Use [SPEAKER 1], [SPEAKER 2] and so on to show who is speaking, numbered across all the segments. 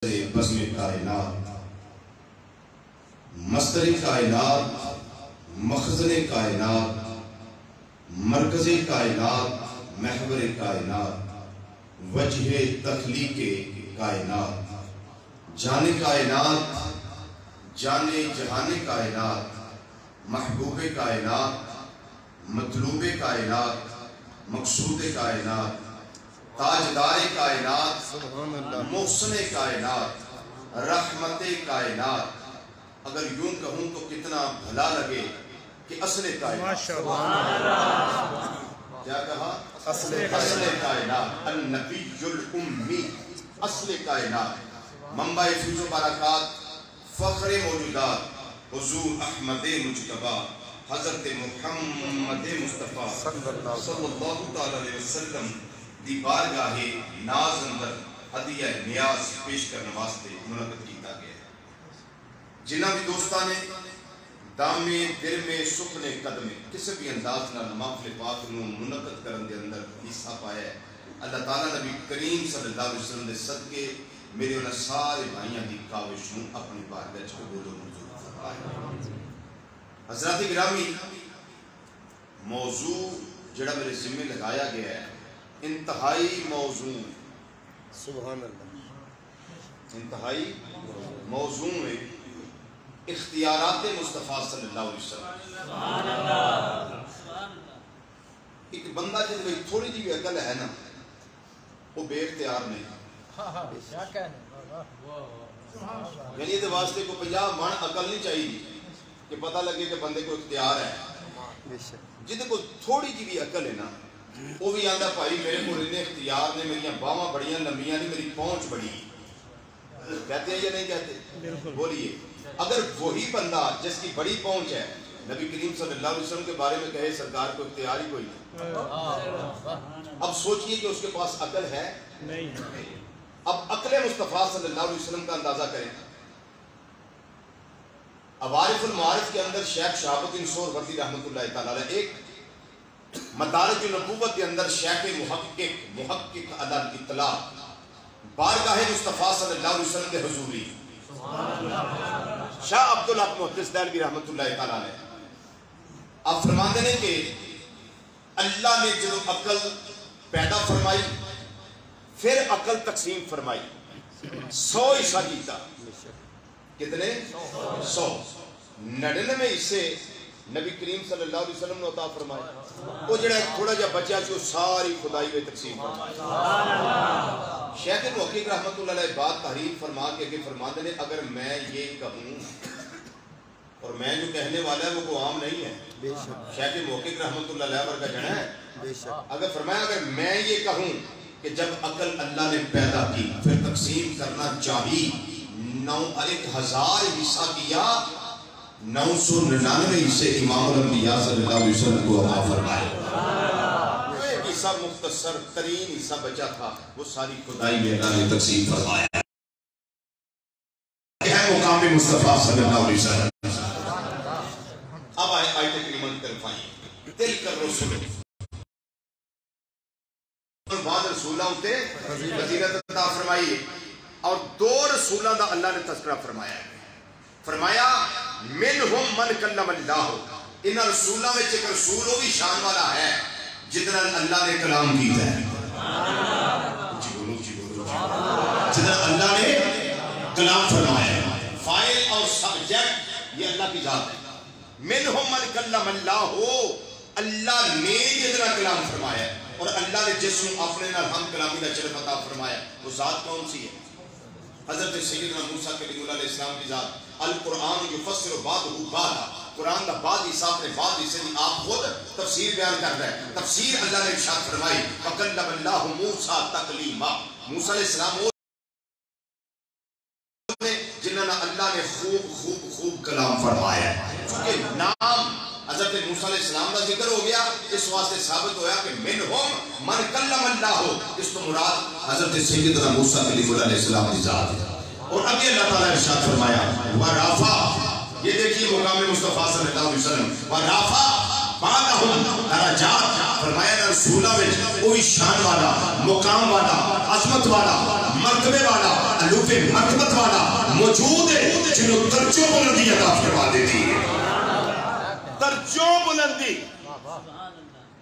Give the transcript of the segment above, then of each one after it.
[SPEAKER 1] بزم کائنات، مصدر کائنات، مخزن کائنات، مرکز کائنات، محور کائنات، وجہ تخلیق کائنات، جان کائنات، جان جہان کائنات، محبوب کائنات، مطلوب کائنات، مقصود کائنات، تاجدار کائنات، محسن کائنات، رحمت کائنات۔ اگر یوں کہوں تو کتنا بھلا لگے کہ اصل کائنات، کیا کہا؟ اصل کائنات، النبی الامی، اصل کائنات، منبع فیض و برکات، فخر موجودات، حضور احمد مجتبی، حضرت محمد مصطفیٰ صلی اللہ تعالی علیہ وسلم دی بارگاہ ناز اندر ہدیہ نیاز پیش کرنے واسطے منعقد کیتا گیا ہے۔ جنہاں بھی دوستان نے دامے درمے سکھنے قدمے کسی بھی انداز نہ محفل پاک نو منعقد کرن دے اندر حصہ پایا ہے۔ اللہ تعالیٰ نبی کریم صلی اللہ علیہ وسلم دے صدقے میرے انہاں سارے بھائیاں دی کاوش نو اپنی بارگاہ وچ قبول و منظور فرمائے۔ حضرات گرامی، موضوع جڑا میرے ذمہ لگایا گیا ہے انتہائی موضوع،
[SPEAKER 2] سبحان اللہ،
[SPEAKER 1] انتہائی موضوع ہے اختیارات مصطفیٰ صلی اللہ علیہ وسلم۔ ایک بندہ جن میں تھوڑی جی بھی عقل ہے نا، وہ بے اختیار نہیں، یعنی یہ واسطے کو 50 من عقل نہیں چاہیے کہ پتہ لگے کہ بندے کو اختیار ہے۔ جن کو تھوڑی جی بھی عقل ہے نا، وہ بھی آندہ بھائی میرے کو اتنے اختیار نے، میری باواں بڑیاں لمبیاں نہیں، میری پہنچ بڑی۔ کہتے ہیں یا نہیں کہتے؟ بولیے، اگر وہی بندہ جس کی بڑی پہنچ ہے نبی کریم صلی اللہ علیہ وسلم کے بارے میں کہے سرکار کو اختیار ہی کوئی نہیں، اب سوچئے کہ اس کے پاس عقل ہے نہیں۔ اب عقل مصطفیٰ صلی اللہ علیہ وسلم کا اندازہ کریں۔ عوارف المعارف کے اندر شیخ شہاب الدین سہروردی رحمۃ اللہ تعالی علیہ، ایک مدارج النبوت کے اندر شیخ محقق علی الاطلاع بارگاہ مصطفیٰ صلی اللہ علیہ وسلم کے حضوری شاہ عبدالحق محدث دہلوی رحمۃ اللہ تعالی علیہ، آپ فرماتے ہیں کہ اللہ نے جو عقل پیدا فرمائی پھر عقل تقسیم فرمائی، 100 حصہ کیتا۔ کتنے؟ 100۔ 99 حصے نبی کریم صلی اللہ علیہ وسلم نے عطا فرمائے، وہ جڑا ایک تھوڑا جا بچہ جو ساری خدائی میں تقسیم فرمائے۔ شیخ محقق رحمت اللہ علیہ بات تحریر فرما کے کہ فرماتے ہیں اگر میں یہ کہوں، اور میں جو کہنے والا ہے وہ کو عام نہیں ہے، شیخ محقق رحمت اللہ علیہ ورگا جنا ہے، اگر فرمایا اگر میں یہ کہوں کہ جب عقل اللہ نے پیدا کی پھر تقسیم کرنا چاہی، 1000 حصہ کیا، 999 حصے امام الانبیاء صلی اللہ علیہ وسلم کو عطا فرمائے۔ ایک حصہ مختصر ترین حصہ بچا تھا، وہ ساری خدائی میں اللہ نے تقسیم فرمایا۔ یہ ہے مقام مصطفیٰ صلی اللہ علیہ وسلم۔ اب آیت کریمہ کی طرف آئیے۔ تلک الرسل، بعد رسولہ ہوتے فضیلت عطا فرمائیے، اور 2 رسولہ دا اللہ نے تذکرہ فرمایا ہے۔ فرمایا منہم من کلم اللہ، ان رسولہ میں ایک رسول وہ بھی شان والا ہے جتنا اللہ نے کلام کیتا ہے۔ جتنا اللہ نے کلام فرمایا ہے، فائل اور سبجیکٹ یہ اللہ کی ذات ہے۔ منہم من کلم اللہ، اللہ نے جتنا کلام فرمایا ہے، اور اللہ نے جس کو اپنے نال ہم کلامی کا شرف عطا فرمایا، وہ ذات کون سی ہے؟ حضرت سیدنا موسیٰ کلیم اللہ علیہ السلام کی ذات۔ القرآن یفسر بعضہ بعضا، قرآن کا بعض حصہ اپنے بعض حصے میں آپ خود تفسیر بیان کرتا ہے۔ تفسیر اللہ نے ارشاد فرمائی وَكَلَّمَ اللَّهُ مُوسَىٰ تَكْلِيمًا، موسیٰ علیہ السلام جنہوں نے اللہ نے خوب کلام فرمایا ہے۔ چونکہ نام حضرت موسیٰ علیہ السلام کا ذکر ہو گیا، اس واسطے ثابت ہویا کہ منہم من کلم اللہ، اس تو مراد حضرت سیدنا موسیٰ کلیم اللہ علیہ السلام کی ذات ہے۔ اور ابھی اللہ تعالیٰ نے ارشاد فرمایا وَرَفَعَ، یہ دیکھیے مقام مصطفیٰ صلی اللہ علیہ وسلم، وَرَفَعَ بَعْضَهُمْ درجات، فرمایا رسولہ میں وہی شان والا، مقام والا، عظمت والا، مرتبے والا علوف مرتبت والا موجود ہے جنہوں درجوں بلندی عطا فرما دیتی ہے. درجوں بلندی.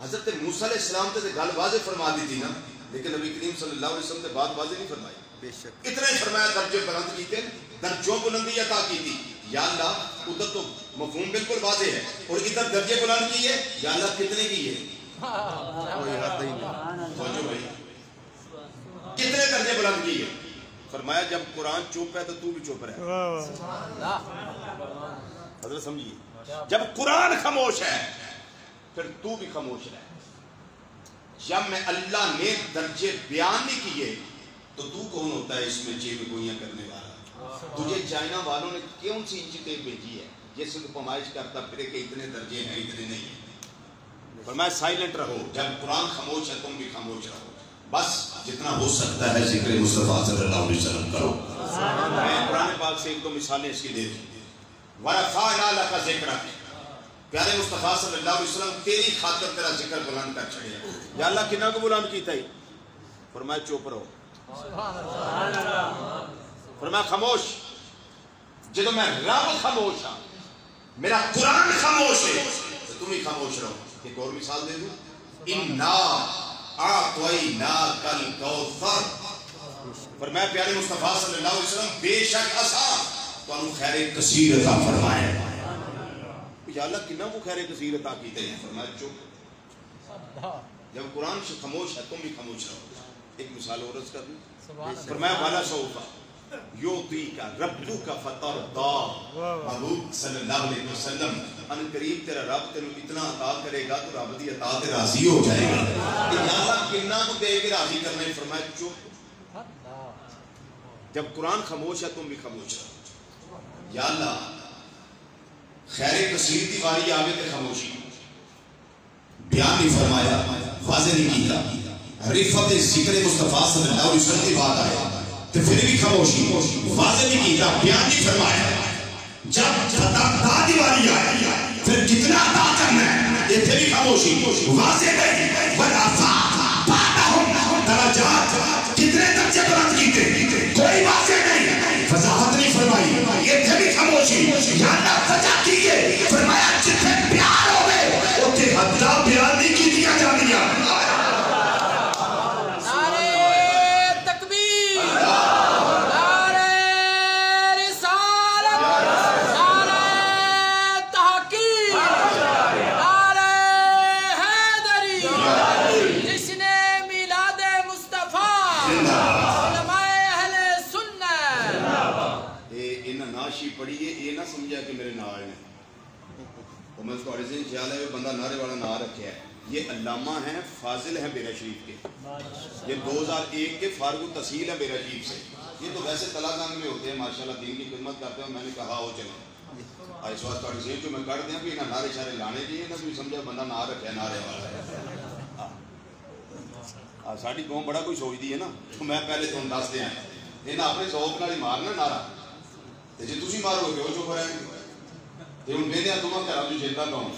[SPEAKER 1] حضرت موسیٰ علیہ السلام تے گل واضح فرما دی تھی نا، لیکن نبی کریم صلی اللہ علیہ وسلم نے بات واضح نہیں فرمائی.
[SPEAKER 2] بے شک
[SPEAKER 1] اتنے فرمایا درجے بلند کیتے، درجوں بلندی عطا کی تھی. یا اللہ ادھر تو مفہوم بالکل واضح ہے، اور ادھر درجے بلند کیے. یا اللہ کتنے کیے؟
[SPEAKER 2] کوئی حد نہیں.
[SPEAKER 1] سوچو بھائی کتنے درجے بلند کیے. فرمایا جب قرآن چپ ہے تو تو بھی چپ رہے. حضرت سمجھیے، جب قرآن خاموش ہے پھر تو بھی خاموش رہے. جب میں اللہ نے درجے بیان نہیں کیے تو کون ہوتا ہے اس میں چیب گوئیاں کرنے والا؟ تجھے چائنا والوں نے کیوں سی انچ ٹیپ بھیجی ہے جس کو پمائش کرتا پھرے کہ اتنے درجے ہیں اتنے نہیں ہیں. فرمایا سائلنٹ رہو، جب قرآن خاموش ہے تم بھی خاموش رہو. بس جتنا ہو سکتا ہے ذکر مصطفیٰ صلی اللہ علیہ وسلم کرو. میں قرآن پاک سے ایک دو مثالیں اس کی دے دی. وَرَفَعْنَا لَكَ ذِكْرَكَ، پیارے مصطفیٰ صلی اللہ علیہ وسلم تیری خاطر تیرا ذکر بلند کر چھڑے. یا اللہ کنہ کو بلند کیتا ہی؟ فرمایا چوپ رہو. فرمایا خاموش. جدو میں رب خاموش ہاں، میرا قرآن خاموش ہے تو تم ہی خاموش رہو. ایک اور مثال دے دوں. اِنَّا أَعْطَيْنَاكَ الْكَوْثَرَ، فرمایا پیارے مصطفیٰ صلی اللہ علیہ وسلم بے شک اساں تو انہوں خیر کثیر عطا فرمائے. یا اللہ کنہ کو خیر کثیر عطا کیتے ہیں؟ فرمایا چپ. جب قرآن سے خاموش ہے تم بھی خاموش رہو. ایک مثال اور عرض کر دوں. فرمایا والا سوفا یعطیک ربک فترضی، محبوب صلی اللہ علیہ وسلم ان قریب تیرا رب تینوں اتنا عطا کرے گا تو رب دی عطا تے راضی ہو جائے گا. یا اللہ کنہ کو دے کے راضی کرنا ہے؟ فرمایا چپ. جب قرآن خاموش ہے تم بھی خاموش رہو. یا اللہ خیر کثیر کی باری آگے تے خاموشی. بیان نہیں فرمایا، واضح نہیں کیتا. رفت ذکر مصطفیٰ صلی اللہ علیہ وسلم کی بات آئے تو پھر بھی خاموشی. واضح نہیں کیتا، بیان نہیں فرمایا. جب عطا کی باری آئے پھر کتنا عطا کرنا ہے یہ پھر بھی خاموشی. واضح نہیں. درجات کتنے درجے بلند کیتے کوئی واضح نہیں، وضاحت نہیں فرمائی. یہ پھر بھی خاموشی. یا اللہ وجہ کیے فرمایا جتنے پیار ہوئے اتنے حدہ بیان نہیں کی دیا جانیا. پڑھیے یہ نہ سمجھا کہ میرے نار نے تو میں اس کو عرضی خیال ہے بندہ نعرے والا نار رکھا ہے. یہ علامہ ہیں فاضل ہیں بیرا شریف کے، یہ 2001 کے فارغ التحصیل ہیں بیرا شریف سے. یہ تو ویسے تلا گنگ میں ہوتے ہیں ماشاءاللہ، دین کی خدمت کرتے ہیں. میں نے کہا ہو چلے اس وقت عرضی جو میں کر دیا کہ انہیں نعرے شارے لانے دیئے نہ بھی سمجھا بندہ نار رکھا ہے نعرے والا. ساڑھی قوم بڑا کوئی سوچ دی ہے نا، تو میں پہلے تو انداز دے آئے انہیں اپنے ذوق نال ہی مارنا نعرہ. جی تسی مارو گے وہ چپ رہے ہیں تو ان میں نے تمہیں کرا جو جیتا کہوں.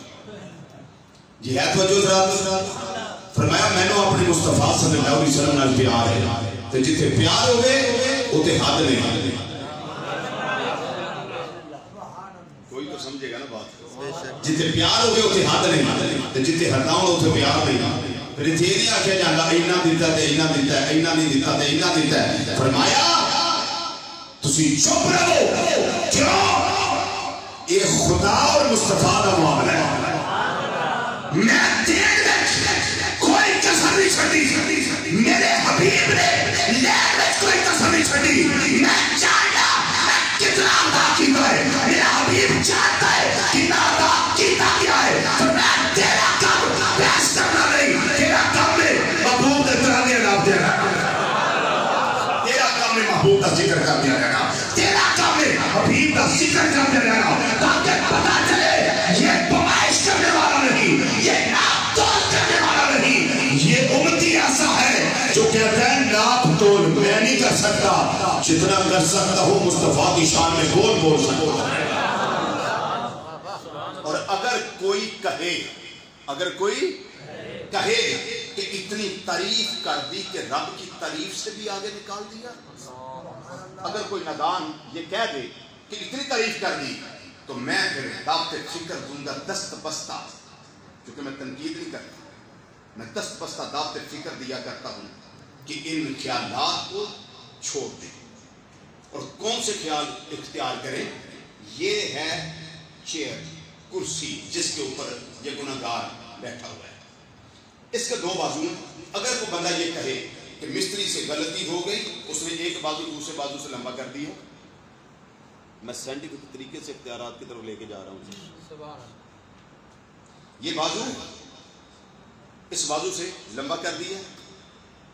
[SPEAKER 1] جی ہے توجہ ذرا. فرمایا میں نے اپنے مصطفیٰ صلی اللہ علیہ وسلم نال پیار ہے تو جتنے پیار ہوئے اتنے حد نہیں. کوئی تو سمجھے گا نا بات. جتنے پیار ہوئے اتنے حد نہیں تو جتنے ہٹاؤں اتنے پیار نہیں. پھر یہ نہیں آکھیا جاندہ اینا دیتا ہے اینا دیتا ہے اینا نہیں دیتا ہے اینا دیتا ہے. فرمایا تسی چپ رہو. کیوں؟ یہ خدا اور مصطفیٰ کا معاملہ ہے. میں دین کوئی کسر نہیں چھڑی، میرے حبیب نے لہر میں کوئی کسر نہیں چھڑی. میں جانتا میں کتنا عطا کیتا ہے، میرا حبیب جانتا ہے کتنا عطا کیتا کیا ہے. تو میں تیرا کام بحث کرنا نہیں، تیرا کام ہے محبوب نے ترانے علاف دینا، تیرا کام ہے محبوب کا ذکر کر دیا جانا، تیرا کام ہے حبیب کا ذکر کر دیا جانا. تاکہ پتا چلے یہ پمائش کرنے والا نہیں، یہ ناپ تول کرنے والا نہیں، یہ امتی ایسا ہے جو کہتا ہے ناپ تول میں نہیں کر سکتا، جتنا کر سکتا ہوں مصطفیٰ کی شان میں بول سکتا. اور اگر کوئی کہے کہ اتنی تعریف کر دی کہ رب کی تعریف سے بھی آگے نکال دیا. اگر کوئی نادان یہ کہہ دے کہ اتنی تعریف کر دی تو میں پھر دعوت فکر دوں گا دست بستہ، کیونکہ میں تنقید نہیں کرتا، میں دست بستہ دعوت فکر دیا کرتا ہوں کہ ان خیالات کو چھوڑ دیں. اور کون سے خیال اختیار کریں؟ یہ ہے چیئر، کرسی جس کے اوپر یہ گناہگار بیٹھا ہوا ہے. اس کے دو بازو ہیں. اگر کوئی بندہ یہ کہے کہ مستری سے غلطی ہو گئی، اس نے ایک بازو دوسرے بازو سے لمبا کر دیا، میں سائنٹیفک طریقے سے اختیارات کی طرف لے کے جا رہا ہوں. یہ بازو اس بازو سے لمبا کر دیا.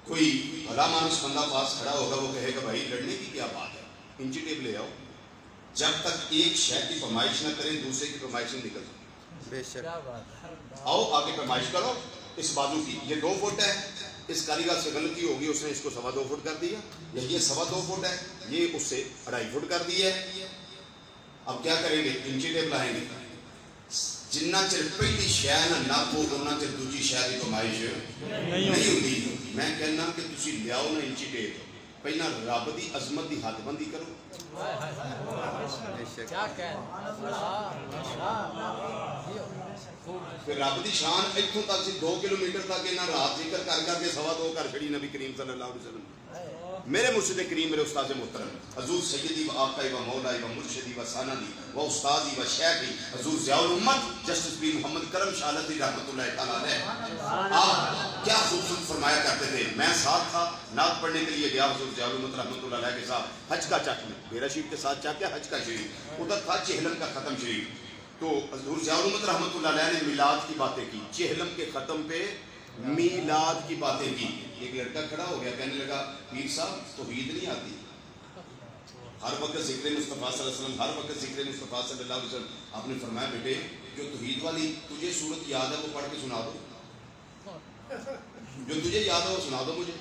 [SPEAKER 1] کوئی بھلا مانس بندہ پاس کھڑا ہوگا، وہ کہے گا بھائی لڑنے کی کیا بات ہے، انچی ٹیپ لے آؤ. جب تک ایک شے کی پیمائش نہ کریں دوسرے کی پیمائش نہیں نکلتی.
[SPEAKER 2] بے شک.
[SPEAKER 1] آؤ آگے پیمائش کرو. اس بازو کی یہ 2 فٹ ہے، اس کاریگر سے غلطی ہوگی، اس نے اس کو 2.25 فٹ کر دیا. یہ 2.25 فٹ ہے، یہ اس سے 2.5 فٹ کر دیا ہے. اب کیا کریں گے؟ انچی ٹیپ لائیں گے. جنہ چر پہلی شے نہ ناپو انہ چر دوجی شے کی پیمائش نہیں ہوتی. میں کہنا کہ تسی لیاؤ نہ انچی ٹیپ، پہلا رب دی عظمت دی حد بندی کرو. پھر رب دی شان اتوں تک سی 2 کلومیٹر تک انہاں رات ذکر کر کر کے 2.25 کر چھڑی نبی کریم صلی اللہ علیہ وسلم. میرے مرشد کریم، میرے استاد محترم حضور سیدی و آقائی و مولائی و مرشدی و ساندی و استادی و شیخی حضور ضیاء الامت جسٹس پیر محمد کرم شاہ لطیف رحمۃ اللہ تعالیٰ علیہ، آپ کیا خوبصورت فرمایا کرتے تھے. میں ساتھ تھا، نعت پڑھنے کے لیے گیا حضور ضیاء الامت رحمۃ اللہ علیہ کے ساتھ حج کا چک میں، میرا شریف کے ساتھ چک ہے حج کا شریف، ادھر تھا چہلم کا ختم شریف. تو حضور ضیاء الامت رحمۃ اللہ علیہ نے میلاد کی باتیں کی، چہلم کے ختم پہ میلاد کی باتیں کی. ایک لڑکا کھڑا ہو گیا، کہنے لگا پیر صاحب توحید نہیں آتی؟ ہر وقت ذکر مصطفیٰ صلی اللہ علیہ وسلم، ہر وقت ذکر مصطفیٰ صلی اللہ علیہ وسلم. آپ نے فرمایا بیٹے جو توحید والی تجھے صورت یاد ہے وہ پڑھ کے سنا دو، جو تجھے یاد ہے وہ سنا دو مجھے.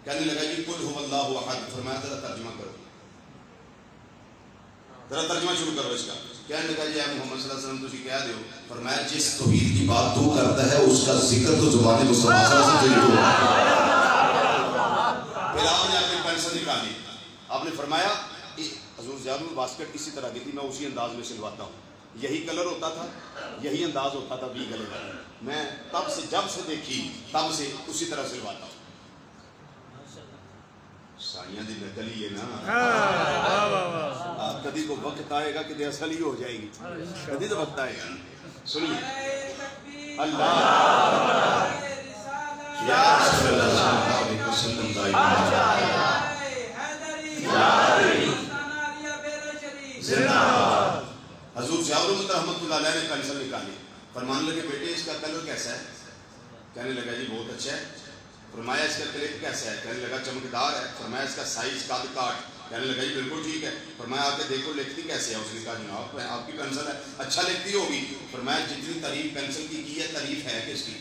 [SPEAKER 1] کہنے لگا جی قل هو اللہ احد. فرمایا ذرا ترجمہ کرو، ذرا ترجمہ شروع کرو اس کا. کہنے لگا جی اے محمد صلی اللہ علیہ وسلم تجھے کہہ دیو. فرمایا جس توحید کی بات تو کرتا ہے اس کا ذکر تو زبان مصطفیٰ صلی اللہ علیہ وسلم. پھر آپ نے اپنی پینسل نکالی، آپ نے فرمایا حضور ضیاء الباسکٹ اسی طرح کی تھی، میں اسی انداز میں سلواتا ہوں. یہی کلر ہوتا تھا، یہی انداز ہوتا تھا بھی گلے کا. میں تب سے جب سے دیکھی تب سے اسی طرح سلواتا ہوں. سائیاں دی نقل ہی ہے نا. کبھی کو وقت آئے گا کہ اصل ہی ہو جائے گی، کبھی تو وقت آئے گا. سنیے اللہ یا رسول اللہ صلی اللہ علیہ وسلم حضور ضیاء الامت رحمۃ اللہ علیہ نے پینسل نکالی. فرمانے لگے بیٹے اس کا کلر کیسا ہے؟ کہنے لگا جی بہت اچھا ہے. فرمایا اس کا کلپ کیسا ہے؟ کہنے لگا چمکدار ہے. فرمایا اس کا سائز قد کاٹ؟ کہنے لگا جی بالکل ٹھیک ہے. فرمایا آپ کے دیکھو لکھتی کیسے ہے؟ اس نے کہا جناب آپ کی پینسل ہے، اچھا لکھتی ہوگی. فرمایا جتنی تعریف پینسل کی ہے تعریف ہے کس کی؟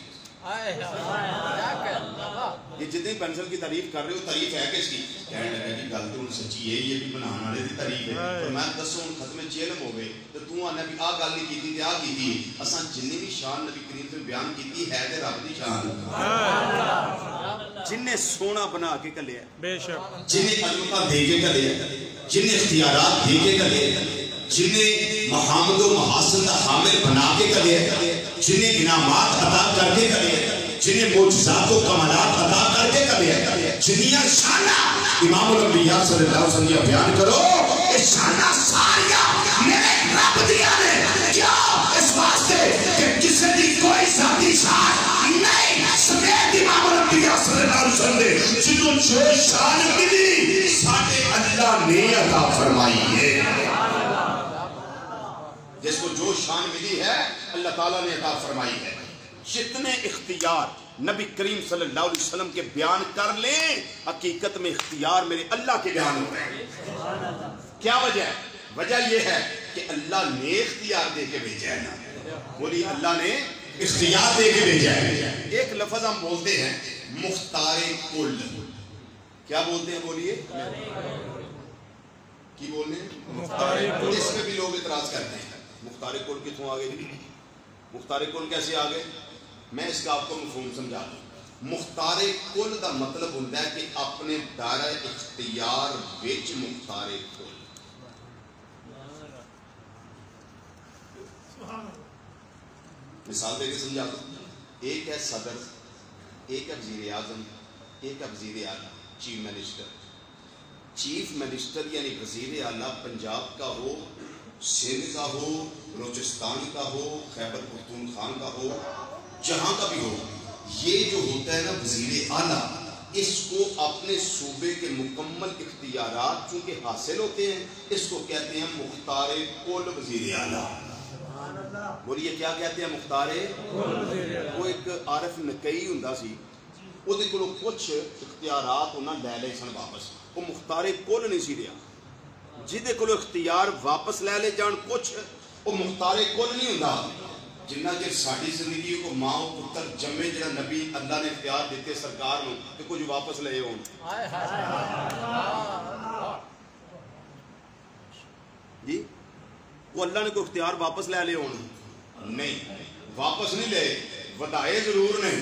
[SPEAKER 1] یہ جتنی پینسل کی تعریف کر رہے ہو تعریف ہے کس کی؟ کہنے لگا جی گل تو سچی ہے، یہ بھی بنانے والے دی تعریف ہے. فرمایا دسو ہن ختم چہلم ہو گئے تو تو آنا بھی آ گل نہیں کیتی تے آ کیتی. اساں جنی بھی شان نبی کریم نے بیان کیتی ہے تے رب دی شان، جن نے سونا بنا کے کلیا، بے شک جن نے عظمتاں دے کے کلیا، جن نے اختیارات دے کے کلیا، جن نے محامد و محاسن کا حامل بنا کے کلیا، جن نے انعامات عطا کر کے کلیا، جن نے معجزات و کمالات عطا کر کے کلیا، جنیاں شانہ امام الانبیاء صلی اللہ علیہ وسلم بیان کرو. یہ شانہ ساریاں میرے رب دیا نے. کیا اس واسطے کہ کسی دی کوئی ذاتی شان نہیں سمیت امام الانبیاء صلی اللہ علیہ وسلم نے جنہوں جو شان ملی ساڑھے اللہ نے عطا فرمائی ہے. جس کو جو شان ملی ہے اللہ تعالیٰ نے عطا فرمائی ہے. جتنے اختیار نبی کریم صلی اللہ علیہ وسلم کے بیان کر لیں حقیقت میں اختیار میرے اللہ کے بیان ہو رہے ہیں. کیا وجہ ہے؟ وجہ یہ ہے کہ اللہ نے اختیار دے کے بھیجا ہے نا. بولی اللہ نے اختیار دے کے بھیجا ہے. ایک لفظ ہم بولتے ہیں مختار کل. کیا بولتے ہیں؟ بولیے کی بولنے مختار کل. اس میں بھی لوگ اعتراض کرتے ہیں مختار کل کتوں آگے؟ مختار کل کیسے آگے؟ میں اس کا آپ کو مفہوم سمجھا دوں. مختار کل دا مطلب ہوتا ہے کہ اپنے دائرہ اختیار وچ مختار کل. مثال دے کے سمجھا دو. ایک ہے صدر، ایک ہے وزیر اعظم، ایک ہے وزیر اعلیٰ، چیف منسٹر. چیف منسٹر یعنی وزیر اعلیٰ پنجاب کا ہو، سندھ کا ہو، بلوچستان کا ہو، خیبر پختونخوا کا ہو، جہاں کا بھی ہو، یہ جو ہوتا ہے نا وزیر اعلیٰ، اس کو اپنے صوبے کے مکمل اختیارات چونکہ حاصل ہوتے ہیں، اس کو کہتے ہیں مختار کل وزیر اعلیٰ. بولیے کیا کہتے ہیں مختار؟ وہ ایک عارف نقی ہوندا سی، وہ دے کولوں کچھ اختیارات انہاں لے لے سن واپس. وہ مختار کل نہیں سی رہا. جہدے کولوں اختیار واپس لے لے جان کچھ، وہ مختار کل نہیں ہوندا. جنہ چر ساری زندگی کو ماں و پتر جمے جنہ نبی اللہ نے اختیار دیتے سرکار نو کہ کچھ واپس لے ہون. جی وہ اللہ نے کوئی اختیار واپس لے ہون نہیں، واپس نہیں لے، ودائے ضرور نہیں.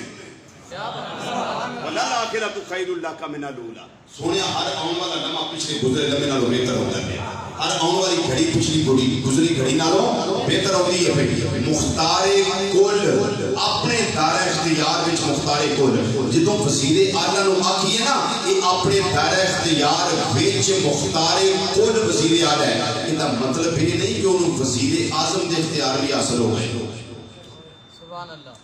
[SPEAKER 1] وَلَلْآخِرَةُ خَيْرٌ لَكَ مِنَ الْأُولَىٰ. سونے ہر آن والا لمحہ پچھلے گزرے لمحے نالوں بہتر ہوتا ہے. ہر آن والی گھڑی پچھلی گزری گھڑی نالوں بہتر ہوتی ہے. مختار کل اپنے دائرہ اختیار وچ مختار کل. جدوں وزیر اعلیٰ نو آکھیے نا یہ اپنے دائرہ اختیار وچ مختار کل وزیر اعلیٰ ہے، اس دا مطلب یہ نہیں کہ انہوں وزیر اعظم دے اختیار بھی حاصل ہو گئے.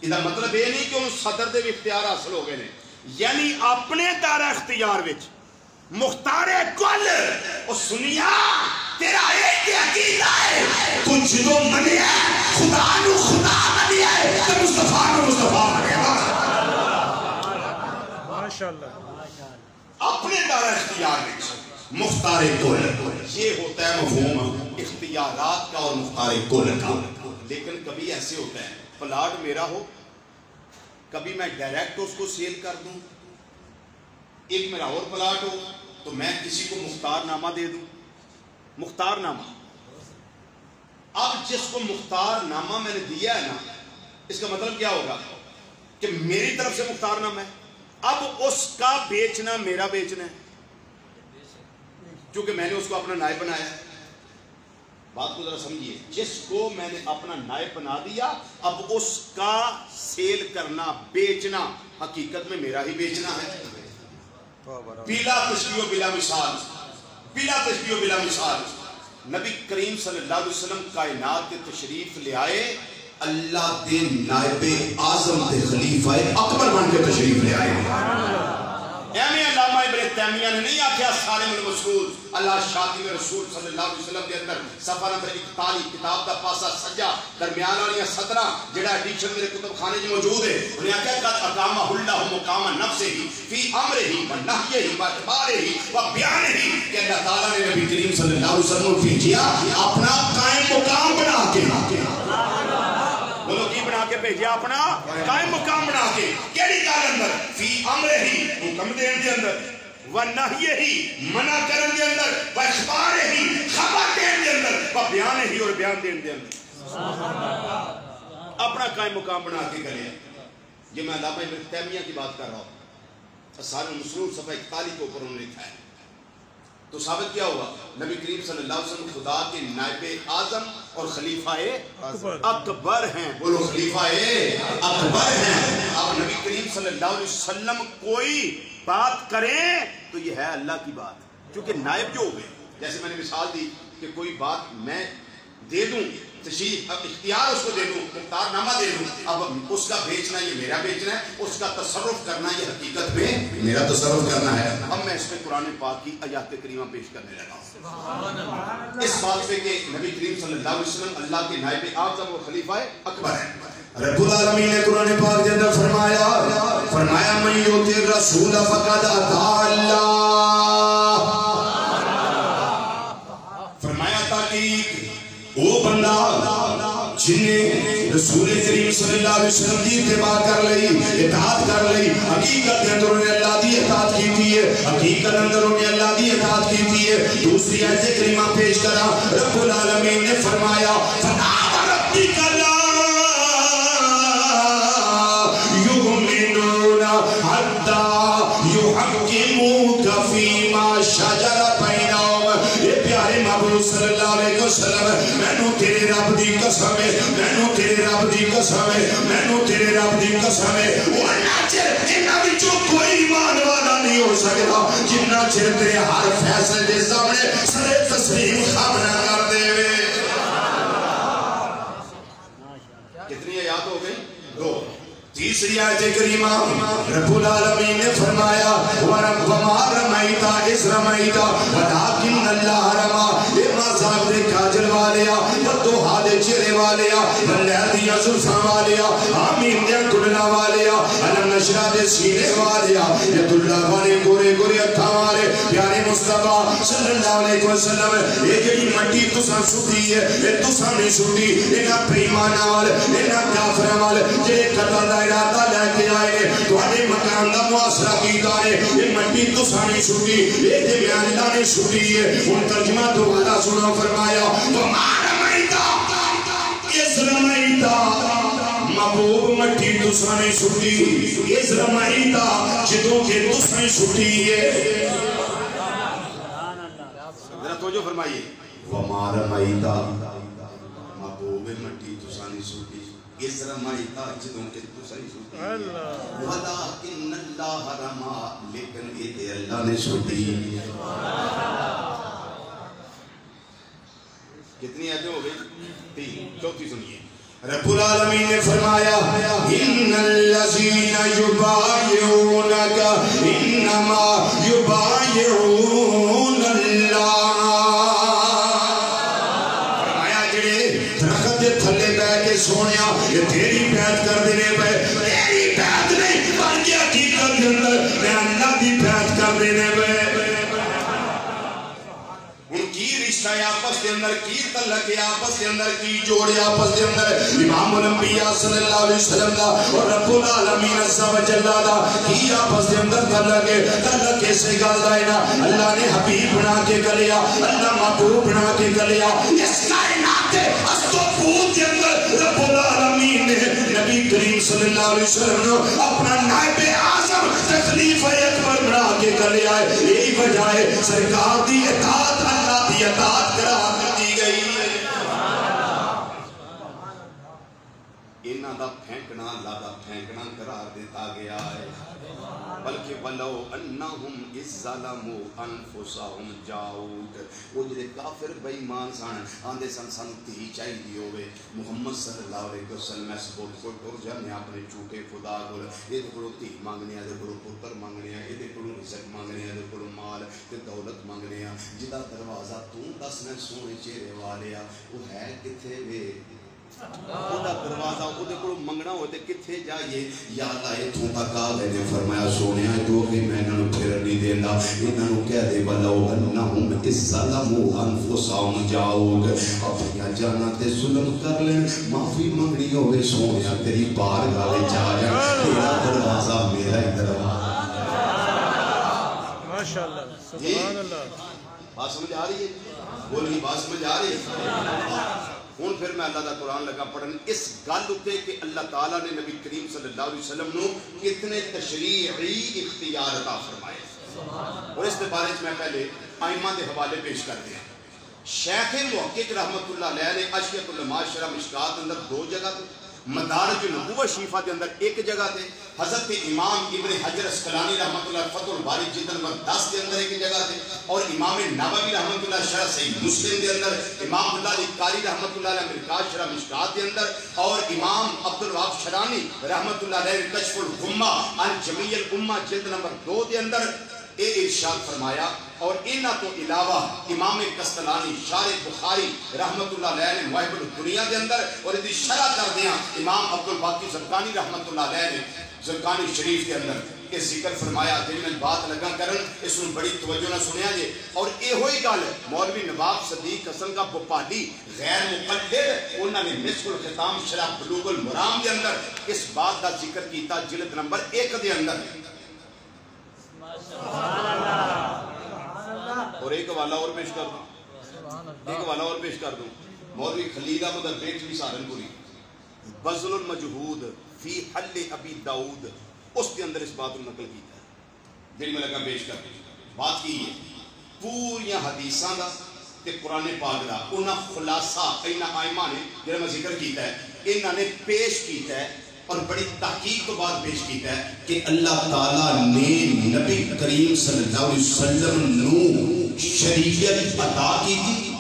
[SPEAKER 1] اس دا مطلب یہ نہیں کہ انہوں صدر دے بھی اختیار حاصل ہو گئے. یعنی اپنے دائرہ اختیار وچ مختار کل. او سنیا تیرا ایک عقیدہ ہے، تو جدوں منیا خدا نو خدا منیا تو مصطفیٰ نو مصطفیٰ منیا. ماشاءاللہ. اپنے دائرہ اختیار وچ مختار کل، یہ ہوتا ہے مفہوم اختیارات کا اور مختار کل کا. لیکن کبھی ایسے ہوتا ہے پلاٹ میرا ہو، کبھی میں ڈائریکٹ اس کو سیل کر دوں. ایک میرا اور پلاٹ ہو تو میں کسی کو مختار نامہ دے دوں. مختار نامہ، اب جس کو مختار نامہ میں نے دیا ہے نا، اس کا مطلب کیا ہوگا کہ میری طرف سے مختار نامہ ہے. اب اس کا بیچنا میرا بیچنا ہے، کیونکہ میں نے اس کو اپنا نائب بنایا ہے. بات کو ذرا سمجھیے، جس کو میں نے اپنا نائب بنا دیا، اب اس کا سیل کرنا بیچنا حقیقت میں میرا ہی بیچنا ہے. بلا تشبیہ و بلا مثال، بلا تشبیہ و بلا مثال. نبی کریم صلی اللہ علیہ وسلم کائنات کے تشریف لے آئے، اللہ دے نائب اعظم دے خلیفہ اکبر بن کے تشریف لے آئے. ایمی علامہ ابن تیمیہ نے نہیں آکھیا سالم المسعود اللہ شاطم رسول صلی اللہ علیہ وسلم کے اندر صفحہ نمبر 41 کتاب دا پاسا سجا درمیان والی 17 جڑا ایڈیشن میرے کتب خانے میں موجود ہے. انہیں آکھیا قد اقامہ اللہ مقام نفسہ ہی فی امرہ ہی و نہیہ ہی و اعتبارہ ہی و بیانہ ہی، کہ اللہ تعالیٰ نے نبی کریم صلی اللہ علیہ وسلم کو بھیجیا اپنا قائم مقام بنا کے. بولو کی بنا کے بھیجیا؟ اپنا قائم مقام بنا کے. کیڑی گل اندر؟ فی امرہ ہی، حکم دین دے اندر، ونہیہ ہی، منع کرن دے اندر، واخبارہ ہی، خبر دین دے اندر، بیان ہی اور بیان دین دے اندر. اپنا قائم مقام بنا کے کرے. یہ میں علامہ ابن تیمیہ کی بات کر رہا ہوں. سالم المسعود صفحہ 41 کے اوپر انہوں نے لکھا ہے. تو ثابت کیا ہوا؟ نبی کریم صلی اللہ علیہ وسلم خدا کے نائب اعظم اور خلیفہ اکبر ہیں. بولو خلیفہ اکبر ہیں. اب نبی کریم صلی اللہ علیہ وسلم کوئی بات کریں تو یہ ہے اللہ کی بات، کیونکہ نائب جو ہوئے. جیسے میں نے مثال دی کہ کوئی بات میں دے دوں، تشریح اختیار اس کو دے دوں، مختار نامہ دے دوں، اب اس کا بیچنا یہ میرا بیچنا ہے، اس کا تصرف کرنا یہ حقیقت میں میرا تصرف کرنا ہے. اب میں اس میں قرآن پاک کی آیات کریمہ پیش کرنے لگا ہوں اس بات پہ کہ نبی کریم صلی اللہ علیہ وسلم اللہ کے نائب اعظم و خلیفہ اکبر ہیں. رب العالمین نے قرآن پاک کے اندر فرمایا من یطع الرسول فقد اطاع اللہ. فرمایا تاکہ وہ بندہ جن نے رسول کریم صلی اللہ علیہ وسلم کی اتباع کر لئی، اطاعت کر لئی، حقیقت کے اندر انہیں اللہ دی اطاعت کی ہے، حقیقت اندر انہیں اللہ دی اطاعت کی ہے. دوسری آیت کریمہ پیش کرا، رب العالمین نے فرمایا فَلَا وَرَبِّكَ لَا يُؤْمِنُونَ
[SPEAKER 3] محبوب صلی اللہ علیہ وسلم مینوں تیرے رب دی قسم ہے مینوں تیرے رب دی قسم ہے مینوں تیرے رب دی قسم ہے انہاں چر انہاں وچوں کوئی ایمان والا نہیں ہو سکتا جنہ چر تیرے ہر فیصلے دے سامنے سر تسلیم خم نہ کر دے وے.
[SPEAKER 1] کتنی آیات ہو گئی؟ 2.
[SPEAKER 3] تیسری آیت کریمہ رب العالمین نے فرمایا وَمَا رَمَيْتَ إِذْ رَمَيْتَ وَلَكِنَّ اللَّهَ رَمَى اِمَا صاحب دے کاجل والیا وَدُوحا دے چرے والیا وَاللَّهِ دیا زلفاں والیا آمین دیا کلنا والیا علم نشرہ دے سینے والیا ید اللہ والے گورے گورے اتھا والے پیارے مصطفیٰ صلی اللہ علیہ وسلم یہ جڑی مٹی تساں سٹی ہے یہ تساں نہیں سٹی انہاں پیمانہ والے انہاں کافرہ والے جڑے قتل دا ارادہ لے کے آئے تو آنے مکان دا محاصرہ کیتا ہے یہ مٹی تو سانی چھوٹی یہ دیمیان اللہ نے چھوٹی ہے ان ترجمہ دوبارہ سنا فرمایا وَمَا رَمَيْتَ اِذْ رَمَيْتَ محبوب مٹی تو سانی چھوٹی اِذْ رَمَيْتَ جدوں کے تو سانی چھوٹی ہے.
[SPEAKER 1] ذرا توجہ فرمائیے.
[SPEAKER 3] وَمَا رَمَيْتَ محبوب مٹی تو سانی چھوٹی اس رمائیتا جدوں کے تو صحیح سوٹی وَلَكِنَّ اللَّهَ رَمَى لیکن یہ اللہ نے سوٹی.
[SPEAKER 1] کتنی آیتیں ہو گئی؟ 3. چوتھی سنیے.
[SPEAKER 3] رب العالمین نے فرمایا ان الذین یبایعونک انما یبایعون اللہ. تھلے بیٹھ کے سونیا یہ تیری بیعت کر دینے پہ تیری بیعت نہیں بلکہ حقیقت کے اندر میں اللہ کی بیعت کر دینے پہ. ان کی رشتہ آپس کے اندر کی تعلق آپس کے اندر کی جوڑے آپس کے اندر امام الانبیاء صلی اللہ علیہ وسلم دا اور رب العالمین عز و جل دا کی آپس کے اندر تعلق کیسے گل دا ہے نا اللہ نے حبیب بنا کے گلیا اللہ محبوب بنا کے گلیا اس کائنات استوپود کے اندر رب العالمین نے نبی کریم صلی اللہ علیہ وسلم اپنا نائب اعظم خلیفہ اکبر بنا کے گلیا ہے. یہی وجہ ہے سرکار دی اطاعت اللہ دی اطاعت قرار دی گئی.
[SPEAKER 1] انہاں دا پھینکنا اللہ دا پھینکنا قرار دیتا گیا ہے. بلکہ وَلَوْ أَنَّهُمْ إِذْ ظَلَمُوا أَنفُسَهُمْ جَاءُوكَ وہ جڑے کافر بے ایمان سن آندے سن سن تی چاہیے ہوئے محمد صلی اللہ علیہ وسلم اس بول کو ٹر جانے اپنے جھوٹے خدا کول یہ کولو تی مانگنے دے کولو پتر مانگنے دے کولو رزق مانگنے دے کولو مال تے دولت مانگنے جدا دروازہ تو دس میں سونے چہرے والیا وہ ہے کتے وے خدا دروازہ خود کو منگنا ہوتے کتھے جائیے
[SPEAKER 3] یا اللہ اتھوں تک آ گئے نے فرمایا سونیا تو کہ میں انہوں پھر نہیں دینا انہوں کہہ دے بلو انہم اس ظلموا انفسہم جاؤگ اپنی جانا تے ظلم کر لیں معافی منگنی ہوئے سونیا تیری بارگاہ وچ آ جا تیرا دروازہ میرا ہی دروازہ.
[SPEAKER 2] ماشاءاللہ سبحان اللہ.
[SPEAKER 1] بات سمجھ آ رہی ہے؟ بولی بات سمجھ آ رہی ہے؟ ہوں پھر میں اللہ دا قرآن لگا پڑھن اس گل ہوتے کہ اللہ تعالیٰ نے نبی کریم صلی اللہ علیہ وسلم نو کتنے تشریعی اختیار عطا فرمائے اور اس کے بارے میں پہلے ائمہ دے حوالے پیش کر دیا. شیخ محقق رحمت اللہ علیہ نے اشیاء المعاشرہ مشکات اندر 2 جگہ تھے مدارج النبوہ شریفہ کے اندر 1 جگہ تھے حضرت امام ابن حجر اسقلانی رحمت اللہ فتح الباری جلد نمبر 10 کے اندر 1 جگہ تھے اور امام نووی رحمت اللہ شرح صحیح مسلم کے اندر امام اللہ علی قاری رحمت اللہ علیہ مرکات شرح مشکات کے اندر اور امام عبدالوہاب شرانی رحمت اللہ علیہ کشف الغمہ عن جمیع الامہ جلد نمبر 2 کے اندر اے ارشاد فرمایا. اور انہاں تو علاوہ امام قسطلانی شارح بخاری رحمت اللہ علیہ نے مواہب الدنیا کے اندر اور اس کی شرح کر دیا امام عبدالباقی زرقانی رحمت اللہ علیہ نے زرقانی شریف کے اندر یہ ذکر فرمایا. جن میں بات لگا کرن اس میں بڑی توجہ نہ سنیا جے اور یہ ہوئی گل مولوی نواب صدیق حسن کا بھوپالی غیر مقلد انہوں نے مسک الختام شرح بلوغ المرام کے اندر اس بات کا ذکر کیتا جلد نمبر 1 کے اندر. اور ایک حوالہ اور پیش کر دوں مولوی خلیل احمد بیٹوی سہارنپوری بذل المجہود فی حل ابی داؤد اس کے اندر اس بات کو نقل کیتا ہے جن میں لگا پیش کر بات کی ہے پوری حدیثاں دا تے قرآن پاک دا انہاں خلاصہ انہاں آئمہ نے جنہاں میں ذکر کیتا ہے انہاں نے پیش کیتا ہے اور بڑی تحقیق تو بعد پیش کیتا ہے کہ اللہ تعالیٰ نے نبی کریم صلی اللہ علیہ وسلم نو شریعت عطا کی تھی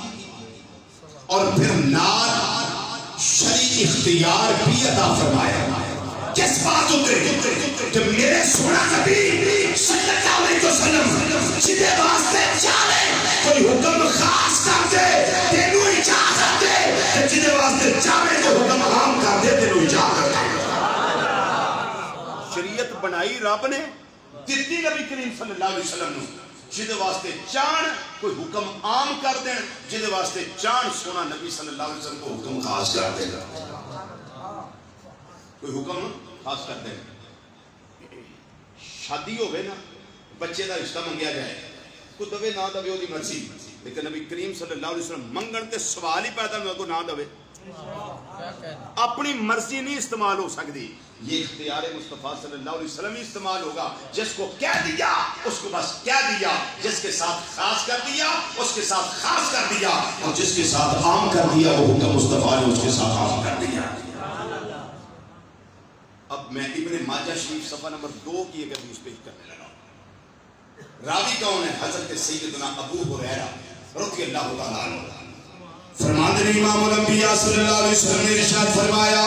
[SPEAKER 1] اور پھر نال شریع اختیار بھی عطا فرمایا. کس بات ہوتے کہ میرے سونا نبی صلی اللہ علیہ وسلم جدے واسطے چاہے کوئی حکم خاص کر دے تینوں اجازت دے، جدے واسطے چاہے تو حکم عام کر دے تینوں اجازت دے. شریعت بنائی رب نے دیتی نبی کریم صلی اللہ علیہ وسلم نے، جدے واسطے چاہن کوئی حکم عام کر دیں، جدے واسطے چاہن سونا نبی صلی اللہ علیہ وسلم کو حکم خاص کر دے گا. کوئی حکم خاص کر دے گا. شادی ہوئے نا بچے دا رشتہ منگیا جائے کوئی دوے نہ دوے وہ دی مرضی، لیکن نبی کریم صلی اللہ علیہ وسلم منگن تے سوال ہی پیدا نہ کو نہ دوے، اپنی مرضی نہیں استعمال ہو سکتی. یہ اختیار مصطفیٰ صلی اللہ علیہ وسلم ہی استعمال ہوگا. جس کو کہہ دیا اس کو بس کہہ دیا، جس کے ساتھ خاص کر دیا اس کے ساتھ خاص کر دیا، اور جس کے ساتھ عام کر دیا وہ حکم مصطفیٰ نے اس کے ساتھ عام کر دیا. اب میں ابن ماجہ شریف صفحہ نمبر 2 کی ایک حدیث پیش کرنے لگا. راوی کون ہے؟ حضرت سیدنا ابو ہریرہ رضی اللہ تعالیٰ عنہ. فرماتے ہیں امام الانبیاء صلی اللہ علیہ وسلم نے ارشاد فرمایا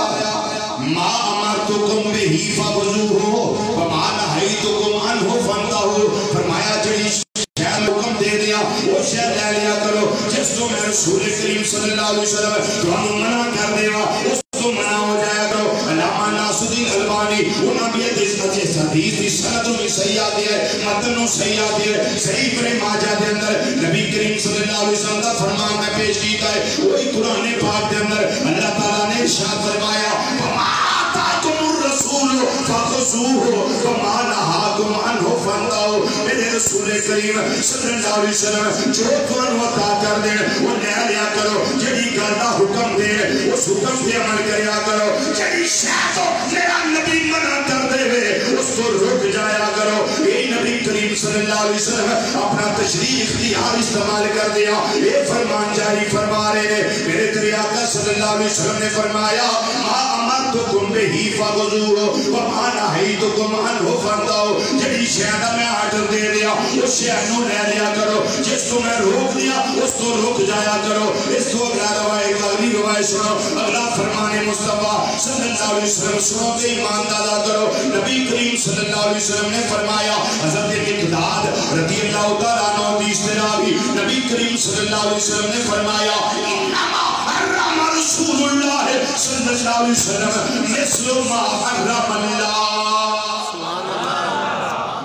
[SPEAKER 1] ما امرتکم بہ فخذوہ وما نہیتکم عنہ فانتہوا. فرمایا جڑی شے حکم دے دیا وہ شے لے لیا کرو، جس کو میں رسول کریم صلی اللہ علیہ وسلم تمہیں منع کر دے گا اس کو منع ہو جایا کرو. علامہ ناصر الدین البانی انہوں نے اس حدیث کی سند میں صحیح آتی ہے، متن صحیح آتی ہے. صحیح ابن ماجہ دے اندر نبی کریم صلی اللہ علیہ وسلم کا فرمان میں پیش کیتا ہے. وہی قرآن پاک دے اندر اللہ تعالیٰ نے ارشاد فرمایا وما آتاکم الرسول فخذوہ وما نہاکم عنہ فانتہوا. میرے رسول کریم صلی اللہ علیہ وسلم جو تمہیں عطا کر دیں وہ لے لیا کرو، جڑی گل دا حکم دے اس حکم پہ عمل کریا کرو، جڑی شے تو میرا نبی منع کر دے اس کو رک جایا کرو. یہ نبی کریم صلی اللہ علیہ وسلم اپنا تشریع اختیار استعمال کر دیا. یہ فرمان جاری فرما رہے ہیں. میرے تیرے آقا صلی اللہ علیہ وسلم نے فرمایا ما امرتکم بہ فخذوہ وما نہیتکم عنہ فانتہوا. جڑی شے دا میں آرڈر دے دیا اس شے نو لے لیا کرو، جس کو میں روک دیا اس کو رک جایا کرو. اس کو اگلا روایت اگلی روایت سنو. اگلا فرمان مصطفیٰ صلی اللہ علیہ وسلم سنو کے ایمان دادا کرو. نبی کریم صلی اللہ علیہ وسلم نے فرمایا حضرت مقداد رضی اللہ تعالیٰ عنہ حدیث میں راوی نبی کریم صلی اللہ علیہ وسلم نے فرمایا انما حرم رسول اللہ صلی اللہ علیہ وسلم مثل ما حرم اللہ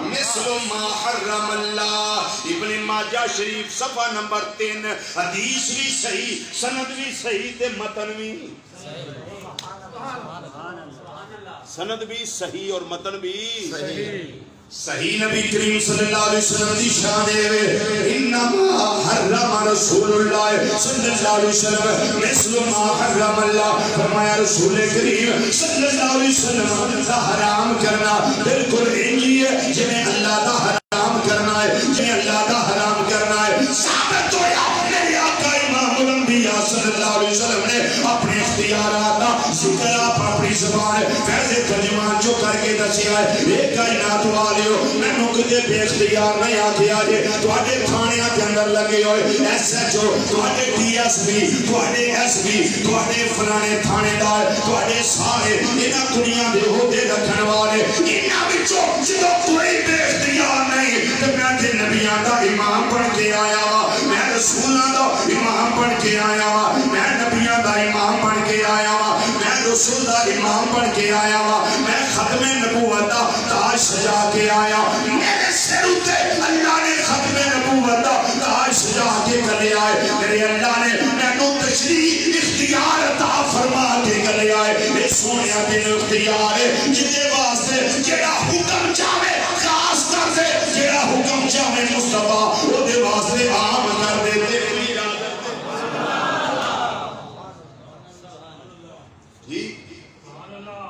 [SPEAKER 1] مثل ما حرم اللہ. ابن ماجہ شریف صفحہ نمبر 3 حدیث بھی صحیح، سند بھی صحیح تے متن بھی سند بھی صحیح اور متن بھی صحیح. نبی کریم صلی اللہ علیہ وسلم دی شان ہے انما حرم رسول اللہ صلی اللہ علیہ وسلم مثل ما حرم اللہ. فرمایا رسول کریم صلی اللہ علیہ وسلم دا حرام کرنا بالکل انجی ہے جنہیں اللہ دا حرام کرنا ہے، جنہیں اللہ دا حرام کرنا ہے. ثابت ہویا میرے آقا امام الانبیاء صلی اللہ علیہ وسلم نے اپنے اختیارات دا ذکر آپ اپنی زبان فیض ترجمان جو کر کے دسیا ہے. ایک کائنات والیو میں نکتے بے اختیار نہیں آتے آجے توڑے تھانیاں کے اندر لگے ہوئے ایس ایچ او توڑے ڈی ایس بی توڑے ایس بی توڑے فلانے تھانے دار توڑے سارے انہاں دنیا دے ہوتے رکھن والے انہاں بچوں جدو کوئی بے اختیار نہیں تو میں تے نبیاں دا امام بن کے آیا وا، میں رسولاں دا امام بن کے آیا وا، میں نبیاں دا امام بن کے آیا وا، میں رسول دا امام بن کے آیا وا، میں ختم نبوت دا تاج سجا کے آیا. میرے سر اتے اللہ نے ختم نبوت دا تاج سجا کے گلے آئے. میرے اللہ نے مینوں تشریع اختیار عطا فرما کے گلے آئے. یہ سونیا دن اختیار ہے جدے واسطے جڑا حکم چاہے خاص کر دے، جڑا حکم چاہے مصطفیٰ وہ دے واسطے عام کر دے. جی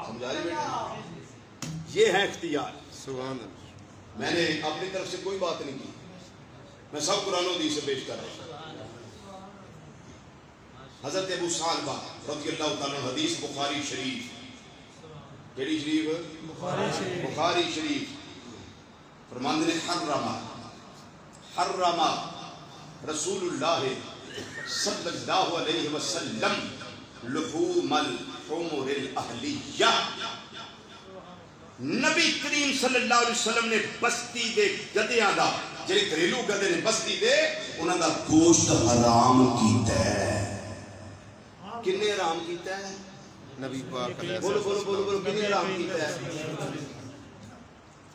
[SPEAKER 1] سمجھا رہی بیٹی؟ یہ ہے اختیار.
[SPEAKER 2] سبحان اللہ.
[SPEAKER 1] میں نے اپنی طرف سے کوئی بات نہیں کی، میں سب قرآن و حدیث سے پیش کر رہا ہوں. حضرت ابو سالبہ رضی اللہ تعالیٰ حدیث بخاری شریف، کیڑی شریف؟ بخاری شریف فرماندے نے حرم رسول اللہ صلی اللہ علیہ وسلم لحوم الحمر الاہلیہ، نبی کریم صلی اللہ علیہ وسلم نے بستی دے گدیاں دا، جڑے گھریلو گدے نے بستی دے، انہاں دا
[SPEAKER 3] گوشت حرام کیتا ہے۔
[SPEAKER 1] کنے حرام کیتا ہے؟
[SPEAKER 2] نبی پاک علیہ
[SPEAKER 1] بولو بولو بولو بولو، کنے حرام کیتا ہے؟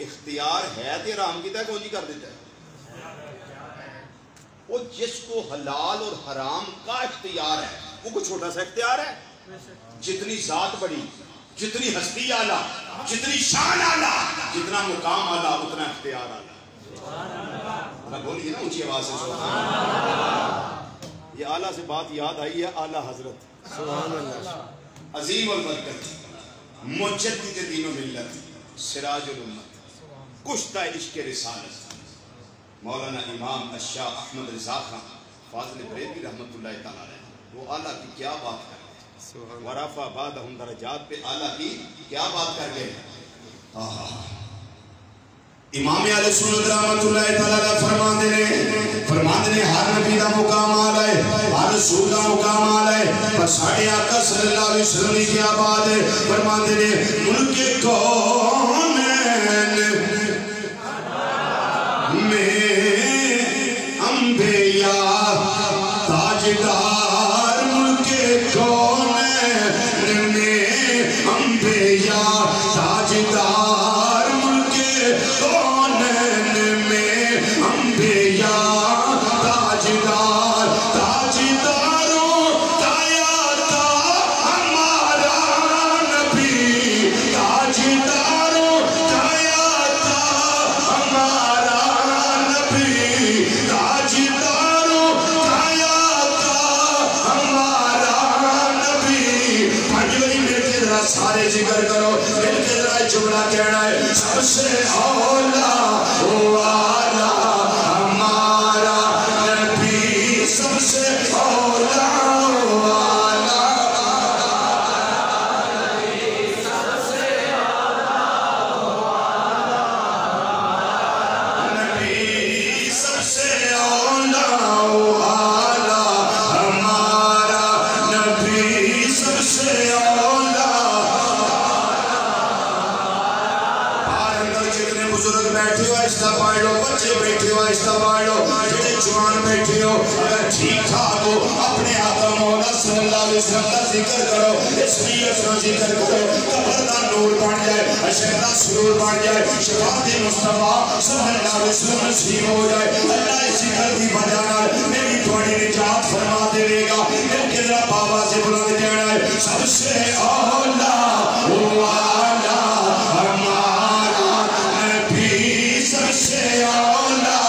[SPEAKER 1] اختیار ہے تے حرام کیتا ہے، کون جی کر دیتا ہے؟ وہ جس کو حلال اور حرام کا اختیار ہے، وہ کوئی چھوٹا سا اختیار ہے؟ جتنی ذات بڑی، جتنی ہستی اعلیٰ، جتنی شان اعلیٰ، جتنا مقام اعلیٰ، اتنا اختیار اعلیٰ۔ بولیے نا اونچی آواز سے سبحان اللہ۔ یہ اعلیٰ سے بات یاد آئی ہے، اعلیٰ حضرت
[SPEAKER 2] سبحان اللہ،
[SPEAKER 1] عظیم البرکت، مجدد دین و ملت، سراج الامت، کشتہ عشق رسالت، مولانا امام الشاہ احمد رضا خان فاضل بریلوی رحمۃ اللہ تعالیٰ علیہ، وہ اعلیٰ کی کیا بات کر گئے، ورفع بعدہم درجات پہ اعلیٰ کی کیا بات کر گئے۔
[SPEAKER 3] امام علیہ سنت رحمت اللہ تعالیٰ فرماندے نے ہر نبی دا مقام آلہ ہے، ہر رسول دا مقام آلہ ہے، پر ساڑھے آقا صلی اللہ علیہ وسلم نے کیا بات ہے، فرماندے نے ملک کونین میں انبیاء تاجدار، ملک کونین میں انبیاء تاجدار، ملک کونین میں انبیاء تاجدار، تاجداروں کا یاتا ہمارا نبی، تاجداروں کا یاتا ہمارا نبی، تاجداروں کا یاتا ہمارا نبی۔ پھٹوئی مل کے ذرا سارے ذکر کرو، مل کے ذرا جملہ کہنا ہے، سب سے اولا او آلہ ہمارا نبی، سب سے اولا او آلہ نبی، سب سے اولا او آلہ ہمارا نبی، سب سے اولا۔ باہر اندر جتنے بزرگ بیٹھے ہو آہستہ پڑھ لو، بچے بیٹھے ہو آہستہ پڑھ لو، جتنے جوان بیٹھے ہو اگر ٹھیک ٹھاک ہو اپنے آقا مولا صلی اللہ علیہ وسلم کا ذکر کرو، اس نیت کا ذکر کرو، قبر دا نور بن جائے، عشق دا سرور بن جائے، شفاعت مصطفیٰ صلی اللہ علیہ وسلم نصیب ہو جائے۔ اللہ اس ذکر کی وجہ نال میری تھوڑی نجات فرما دے گا۔ مل کے ذرا بابا سے بلند کہنا ہے، سب سے اولا او آلہ ہمارا نبی، سب سے اولا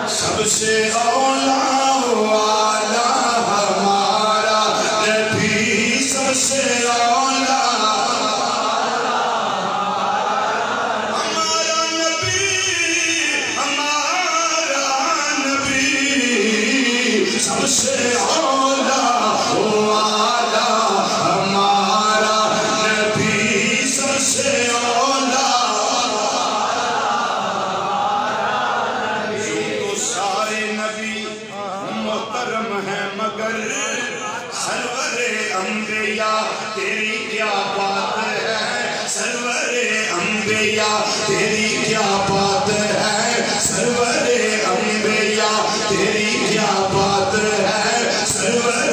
[SPEAKER 3] سب سے اولا او آلہ ہمارا نبی، سب سے اولا ہمارا نبی، ہمارا نبی، سب سے اولا او آلہ ہمارا نبی، سب سے اولا۔ تو سارے نبی محترم ہیں مگر سرور انبیاء تیری کیا بات ہے، سرور انبیاء تیری کیا بات ہے، سرور انبیاء تیری کیا بات ہے، سرور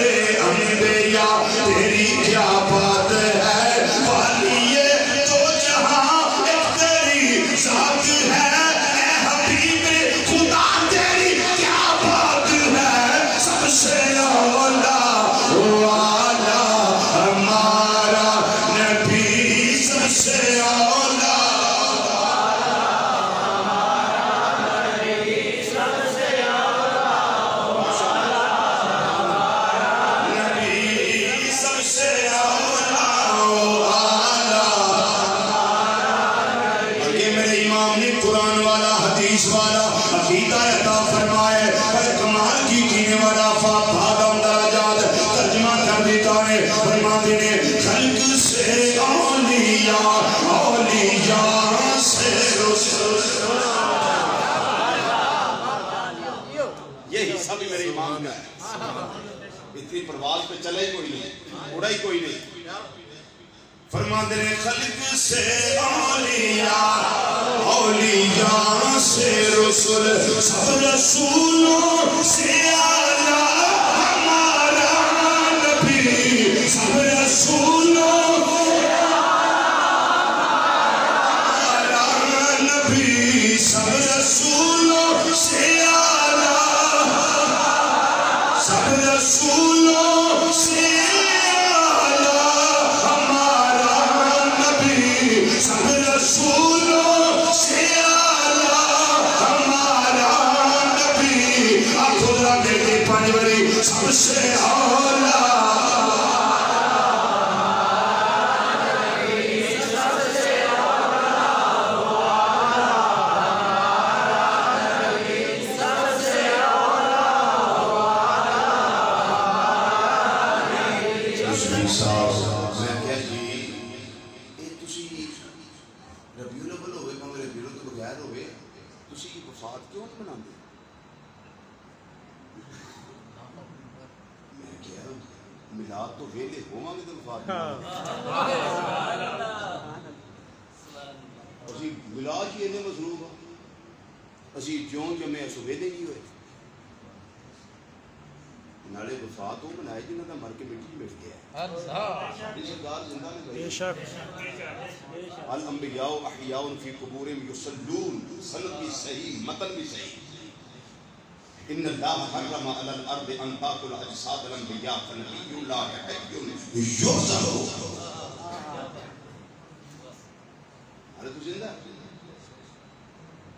[SPEAKER 3] انبیاء تیری کیا بات ہے۔ والیے دو جہاں ایک تیری ذات ہے، اے حبیب خدا تیری کیا بات ہے، سب سے اولا او آلہ ہمارا نبی، سب سے اولا امام نے قرآن والا حدیث والا عقیدہ عطا فرمایا ہے، پر کمال کی جینے والا فاضم درجات ترجمہ کر دیتا ہے، فرماتے ہیں خلق سے اولیاء، اولیاء سے رسول.
[SPEAKER 1] یہ حصہ بھی میرے امام کا ہے. اتنی پرواز پہ چلے کوئی نہیں، اڑا ہی کوئی نہیں.
[SPEAKER 3] فرماتے ہیں خلق سے اولیاء، اولیاء سے رسول، سب رسولوں سے اعلیٰ ہمارا نبی، سب رسولوں سے اعلیٰ نبی، سب رسولوں سے اعلیٰ، سب رسولوں سے سب رسولوں سے اعلیٰ ہمارا نبی. آپ خدا دیتے پانچ بری سب سے اعلیٰ
[SPEAKER 1] ملاد تو ویلے ہوواں گے تو وفات اسی ملاد ہی انہیں مصروف ہو، اسی جوں جمعے اسو ویلے نہیں ہوئے. نالے وفات ہو بنائے جنہاں دا مر کے مٹی مٹ گیا ہے. اس گال زندہ میں بے شک الانبیاء احیاء فی قبورہم یصلون، سند بھی صحیح، متن بھی صحیح. ان اللہ حرم علی الارض ان تاکل اجساد الانبیاء فنبی اللہ حی یرزق. ارے تو زندہ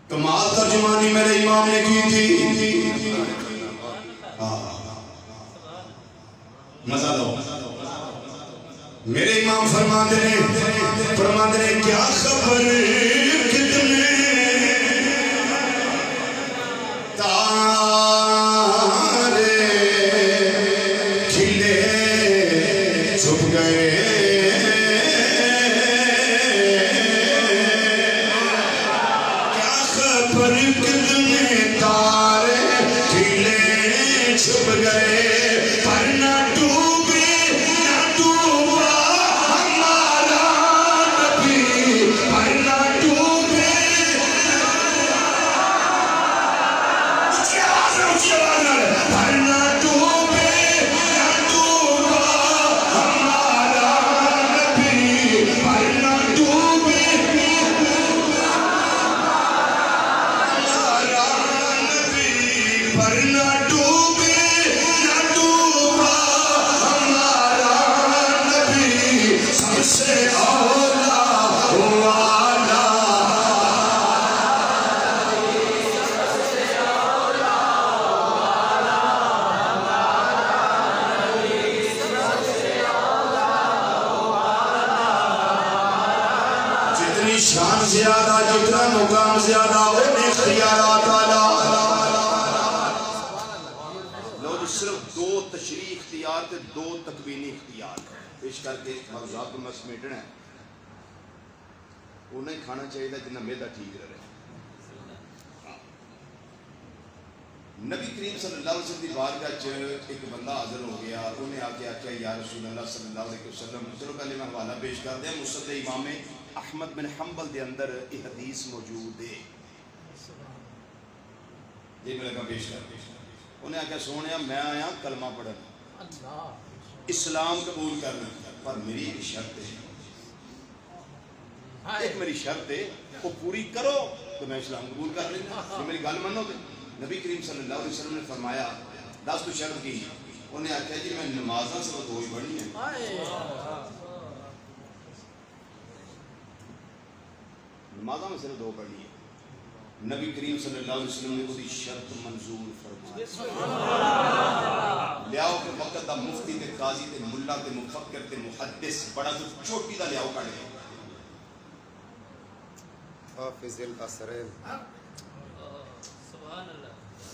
[SPEAKER 3] کمال ترجمانی میرے امام نے کی تھی. مزہ دو. میرے امام فرماتے ہیں کیا خبر کتنے شان زیادہ جتنا مقام زیادہ انہیں اختیارات آلہ.
[SPEAKER 1] لو جی صرف دو تشریح اختیار تے دو تکوینی اختیار پیش کر کے مغزات کو میں سمیٹنا ہے. وہ نہیں کھانا چاہیے جنہ میدہ ٹھیک رہے. نبی کریم صلی اللہ علیہ وسلم کی بارگاہ ایک بندہ حاضر ہو گیا. انہیں آ کے آکھیا یا رسول اللہ صلی اللہ علیہ وسلم. چلو پہلے میں حوالہ پیش کر دیں. مسند امام احمد بن حنبل دے اندر یہ حدیث موجود ہے. یہ میں لگا پیش کر. انہیں آکھیا سونیا میں آیا کلمہ پڑھن، اسلام قبول کرنا، پر میری ایک شرط ہے. ایک میری شرط ہے وہ پوری کرو تو میں اسلام قبول کر لینا. یہ میری گل منو گے. نبی کریم صلی اللہ علیہ وسلم نے فرمایا 10 تو شرط کی. انہیں آکھیا جی میں نمازاں سے تو ہی پڑھنی ہے. نمازاں میں صرف 2 پڑھنی ہے. نبی کریم صلی اللہ علیہ وسلم نے کوئی شرط منظور فرمائی. لیاؤ کے وقت دا مفتی تے قاضی تے ملا تے مفکر تے محدث بڑا تو چھوٹی دا لیاؤ کھڑے
[SPEAKER 2] حافظ الاسرین.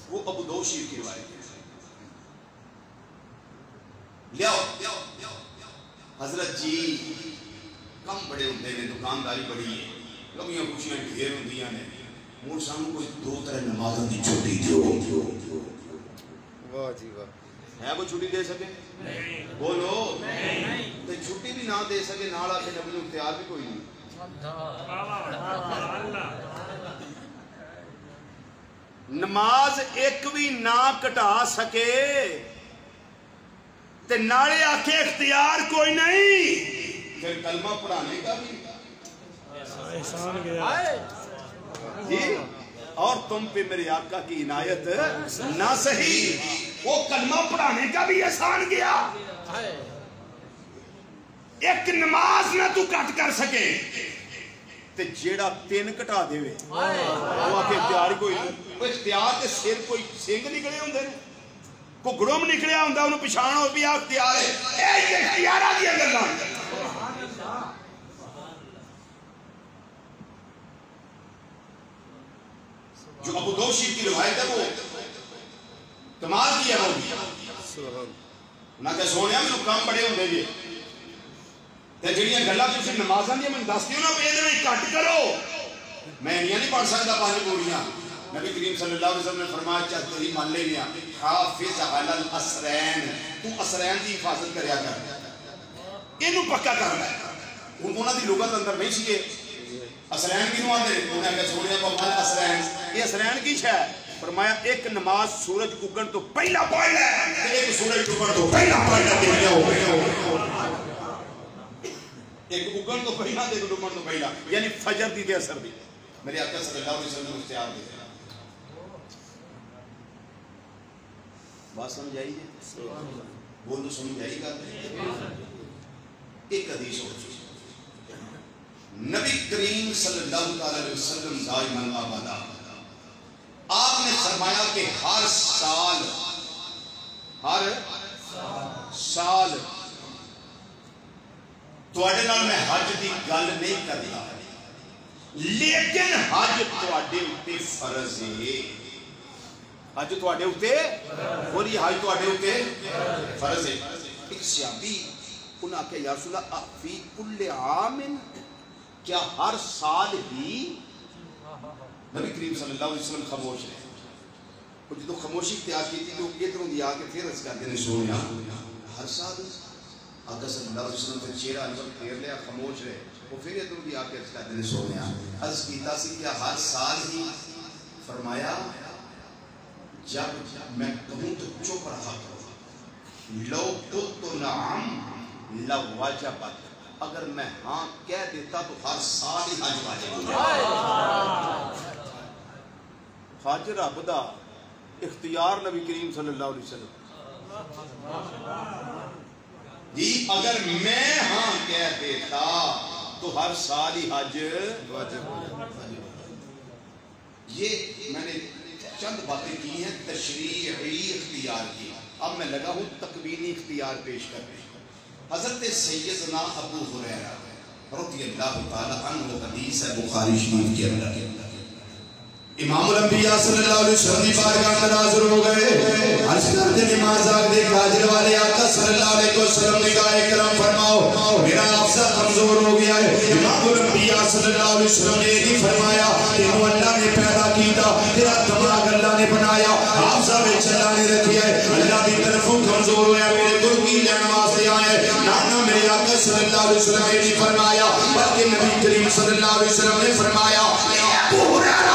[SPEAKER 1] وہ ابو داؤد شریف کی روایت ہے. لیاؤ حضرت جی کم بڑے ہوندے نے, دکانداری بڑی ہے, کمیاں خوشیاں ڈھیر ہوندیاں نے, مڑ سانو کوئی 2-3 نمازاں دی چھٹی دیو.
[SPEAKER 2] واہ جی واہ.
[SPEAKER 1] ہے کوئی چھٹی دے سکے؟ بولو. تے چھٹی بھی نہ دے سکے نال آ کے نبی نوں اختیار بھی کوئی نہیں. نماز ایک بھی نہ کٹا سکے تے نالے آکھے اختیار کوئی نہیں, پھر کلمہ پڑھانے کا بھی احسان گیا جی. اور تم پہ میرے آقا کی عنایت نہ سہی, وہ کلمہ پڑھانے کا بھی احسان گیا. ایک نماز نہ تو کٹ کر سکے تے جیڑا 3 کٹا دے وے وہ آکے اختیار ہی کوئی نہیں. وہ اختیار تے سر کوئی سنگ نکلے ہوندے نے, کوئی گڑم نکلیا ہوندا انہوں پچھان ہو بھی اختیار ہے. اے اختیاراں دی گلاں جو ابو داؤد شریف کی روایت ہے وہ کمال کی ہے. وہ نہ کہ سونے میں کام بڑے ہوندے جی تے جڑیاں گلاں تسی نمازاں دی میں دس دیو نا اے دے کٹ کرو. میں نہیں پڑھ سکدا 5 پوریاں. نبی کریم صلی اللہ علیہ وسلم نے فرمایا چاہتے ہی مان لے گیا حافظ علی الاسرین, تو اسرین دی حفاظت کریا کر, اینو پکا کر لے. انہاں دی لغت اندر نہیں سی اسرین کیوں آتے, انہیں کہا سوڑیا کو مال اسرین. یہ اسرین کی ہے؟ فرمایا ایک نماز سورج اگن تو پہلا پڑھ لے, ایک سورج ڈوبن تو پہلا پڑھ لے. ایک اگن تو پہلا تے ایک ڈوبن تو پہلا, یعنی فجر دی تے اثر دی. میرے آقا صلی اللہ علیہ وسلم اختیار دے بات سمجھ آئی جی؟ بولو سمجھ آئی گا. ایک حدیث ہو چکی, نبی کریم صلی اللہ علیہ وسلم دائماً آبادا آپ نے فرمایا کہ ہر سال تواڈے نال میں حج دی گل نہیں کرتا, لیکن حج تواڈے اُتے فرض ہے. حج تواڈے اُتے بولی حج تواڈے اُتے فرض ہے. ایک صحابی انہاں کہ یا رسول اللہ فی کل عام, کیا ہر سال ہی؟ نبی کریم صلی اللہ علیہ وسلم خاموش رہے. اور جدو خاموشی اختیار کی تھی تو ادھروں دی آ کے پھر اس کرتے نے سویا ہر سال. آقا صلی اللہ علیہ وسلم پھر چہرہ انور پھیر لیا, خاموش رہے. وہ پھر ادھروں دی آ کے اس کرتے نے سویا عرض کیتا سی کیا ہر سال ہی؟ فرمایا جب میں کہوں تو چپ رہا کرو, لو قلت نعم لوجبت, اگر میں ہاں کہہ دیتا تو ہر سال ہی حج واجب ہو جائے. حج رب دا اختیار نبی کریم صلی اللہ علیہ وسلم جی, اگر میں ہاں کہہ دیتا تو ہر سال ہی حج واجب ہو جائے. یہ میں نے چند باتیں کی ہیں تشریعی اختیار کی. اب میں لگا ہوں تکوینی اختیار پیش کرنے. حضرت سیدنا ابو ہریرہ رضی اللہ تعالی عنہ حدیث ہے بخاری شریف کے اندر, امام الانبیاء صلی اللہ علیہ وسلم کی بارگاہ میں حاضر ہو گئے. عرض کرتے نماز آگے کاجل والے آقا صلی اللہ علیہ وسلم نے کہا اکرام فرماؤ میرا حافظہ کمزور ہو گیا ہے. امام الانبیاء صلی اللہ علیہ وسلم نے یہ فرمایا تینوں اللہ نے پیدا کیتا, تیرا دماغ اللہ نے بنایا, حافظہ میں اللہ نے رکھیا ہے, اللہ کی طرفوں کمزور ہویا میرے گل کی نماز سے آئے. نانا میرے آقا صلی اللہ علیہ وسلم نے نہیں فرمایا بلکہ نبی کریم صلی اللہ علیہ وسلم نے فرمایا ابو ہریرہ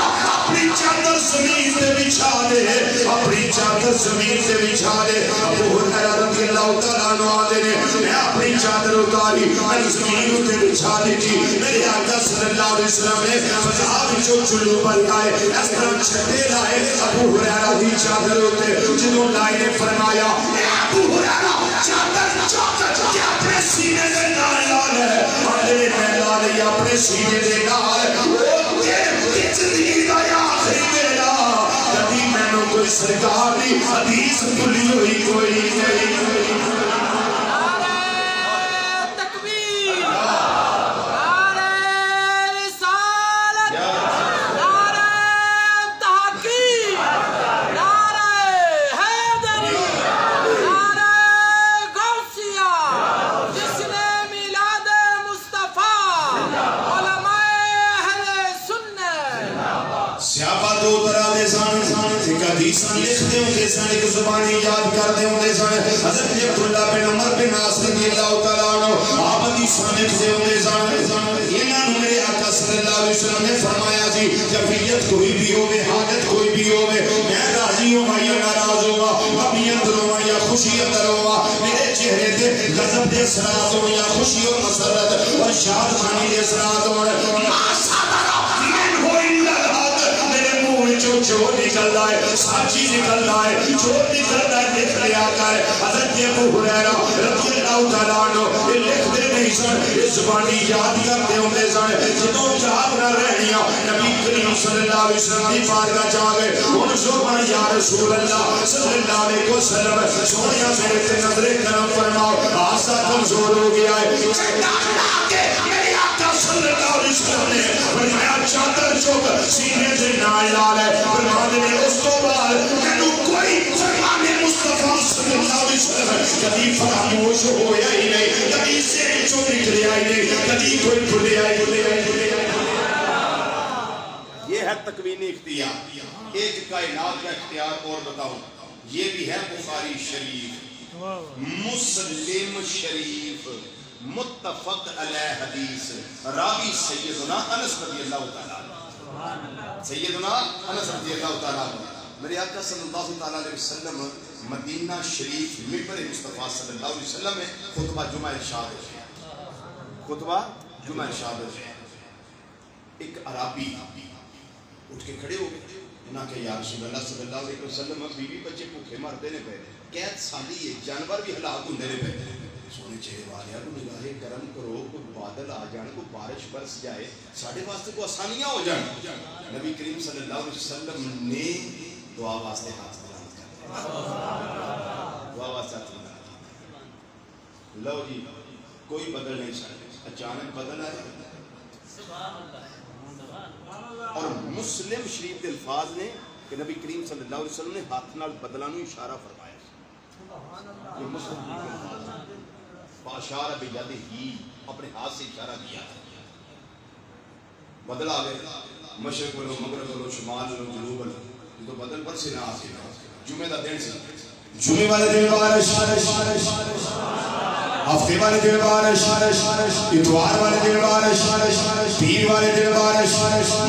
[SPEAKER 1] اپنی چادر زمین سے بچھا دے, اپنی چادر زمین سے بچھا دے. ابو ہریرہ رضی اللہ تعالیٰ عنہ آتے نے میں اپنی چادر اتاری میں زمین سے بچھا دی تھی. میرے آقا صلی اللہ علیہ وسلم نے فضا جو چلو پر آئے اس طرح چھٹے لائے ابو ہریرہ دی چادر ہوتے جنہوں لائے نے فرمایا ابو ہریرہ چادر کیا اپنے سینے دے نال لال ہے, آلے میں لالے اپنے سینے دے نال زندگی کا آخری میرا کبھی میں نے کوئی سرکار دی حدیث بھولی ہوئی کوئی نہیں.
[SPEAKER 4] نعرہ تکبیر, نعرہ رسالت.
[SPEAKER 3] سیابہ دو طرح دے سن ایک حدیثاں لکھ دے ہوندے سن ایک زبانی یاد کر دے ہوندے سن حضرت عبداللہ بن عمر بن عاص رضی اللہ تعالیٰ عنہ آپ حدیثاں لکھ دے ہوندے سن انہاں نوں میرے آقا صلی اللہ علیہ وسلم نے فرمایا جی کیفیت کوئی بھی ہوے حاجت کوئی بھی ہوے میں راضی ہوں یا ناراض ہوں غمی اندر ہوں یا خوشی اندر ہوں میرے چہرے تے غضب دے اثرات ہوں یا خوشی اور مسرت اور شاد خانی دے اثرات ہوں جو نکل رہا ہے سچی نکل رہا ہے جو نکل رہا ہے لکھ لیا کر حضرت ابو ہریرہ رضی اللہ تعالیٰ عنہ یہ لکھ دے نہیں سن یہ زبانی یاد کرتے ہوندے سن جدوں یاد نہ رہنیاں نبی کریم صلی اللہ علیہ وسلم کی بارگاہ جا گئے ان زبان یا رسول اللہ صلی اللہ علیہ وسلم سونیا میرے تے نظر کرم فرماؤ آسا کمزور ہو گیا ہے میرے آقا صلی اللہ علیہ وسلم نے فرمایا چادر چوک سینے سے نہ لال ہے فرمانے میں اس تو بعد کہنو کوئی فرمانے مصطفیٰ صلی اللہ علیہ وسلم کبھی فراموش ہویا ہی نہیں کبھی سین چو نکلے آئی نہیں کبھی کوئی بھولے آئی
[SPEAKER 1] یہ ہے تکوینی اختیار ایک کائنات کا اختیار اور بتاؤں یہ بھی ہے بخاری شریف مسلم شریف متفق علیہ حدیث راوی سیدنا انس رضی اللہ تعالیٰ سیدنا انس رضی اللہ تعالیٰ میرے آقا صلی اللہ علیہ وسلم مدینہ شریف ممبر مصطفیٰ صلی اللہ علیہ وسلم میں خطبہ جمعہ ارشاد ہے ایک عربی اٹھ کے کھڑے ہو گئے انہاں کہ یا رسول اللہ صلی اللہ علیہ وسلم بیوی بچے بھوکے مر دینے پہ قید سالی ہے جانور بھی ہلاک ہوں دینے پہ سونے چہرے والے کو نگاہ کرم کرو کوئی بادل آ جان کوئی بارش برس جائے ساڑھے واسطے کو آسانیاں ہو جائیں نبی کریم صلی اللہ علیہ وسلم نے دعا واسطے ہاتھ بلند کر دعا واسطے ہاتھ بلند لو جی کوئی بدل نہیں سکتے اچانک بدل آئے اور مسلم شریف کے الفاظ نے کہ نبی کریم صلی اللہ علیہ وسلم نے ہاتھ نال بدلانو اشارہ فرمایا یہ مسلم شریف کے الفاظ فاشار بیدہ ہی اپنے ہاتھ سے اشارہ کیا بدل آ گئے مشرق بلو مغرب بلو شمال بلو جنوب بلو یہ تو بدل پر سے نہ آ سکتا جمعہ دا دن سے
[SPEAKER 3] جمعہ والے دن بارش ہفتے والے دن بارش اتوار والے دن بارش پیر والے دن بارش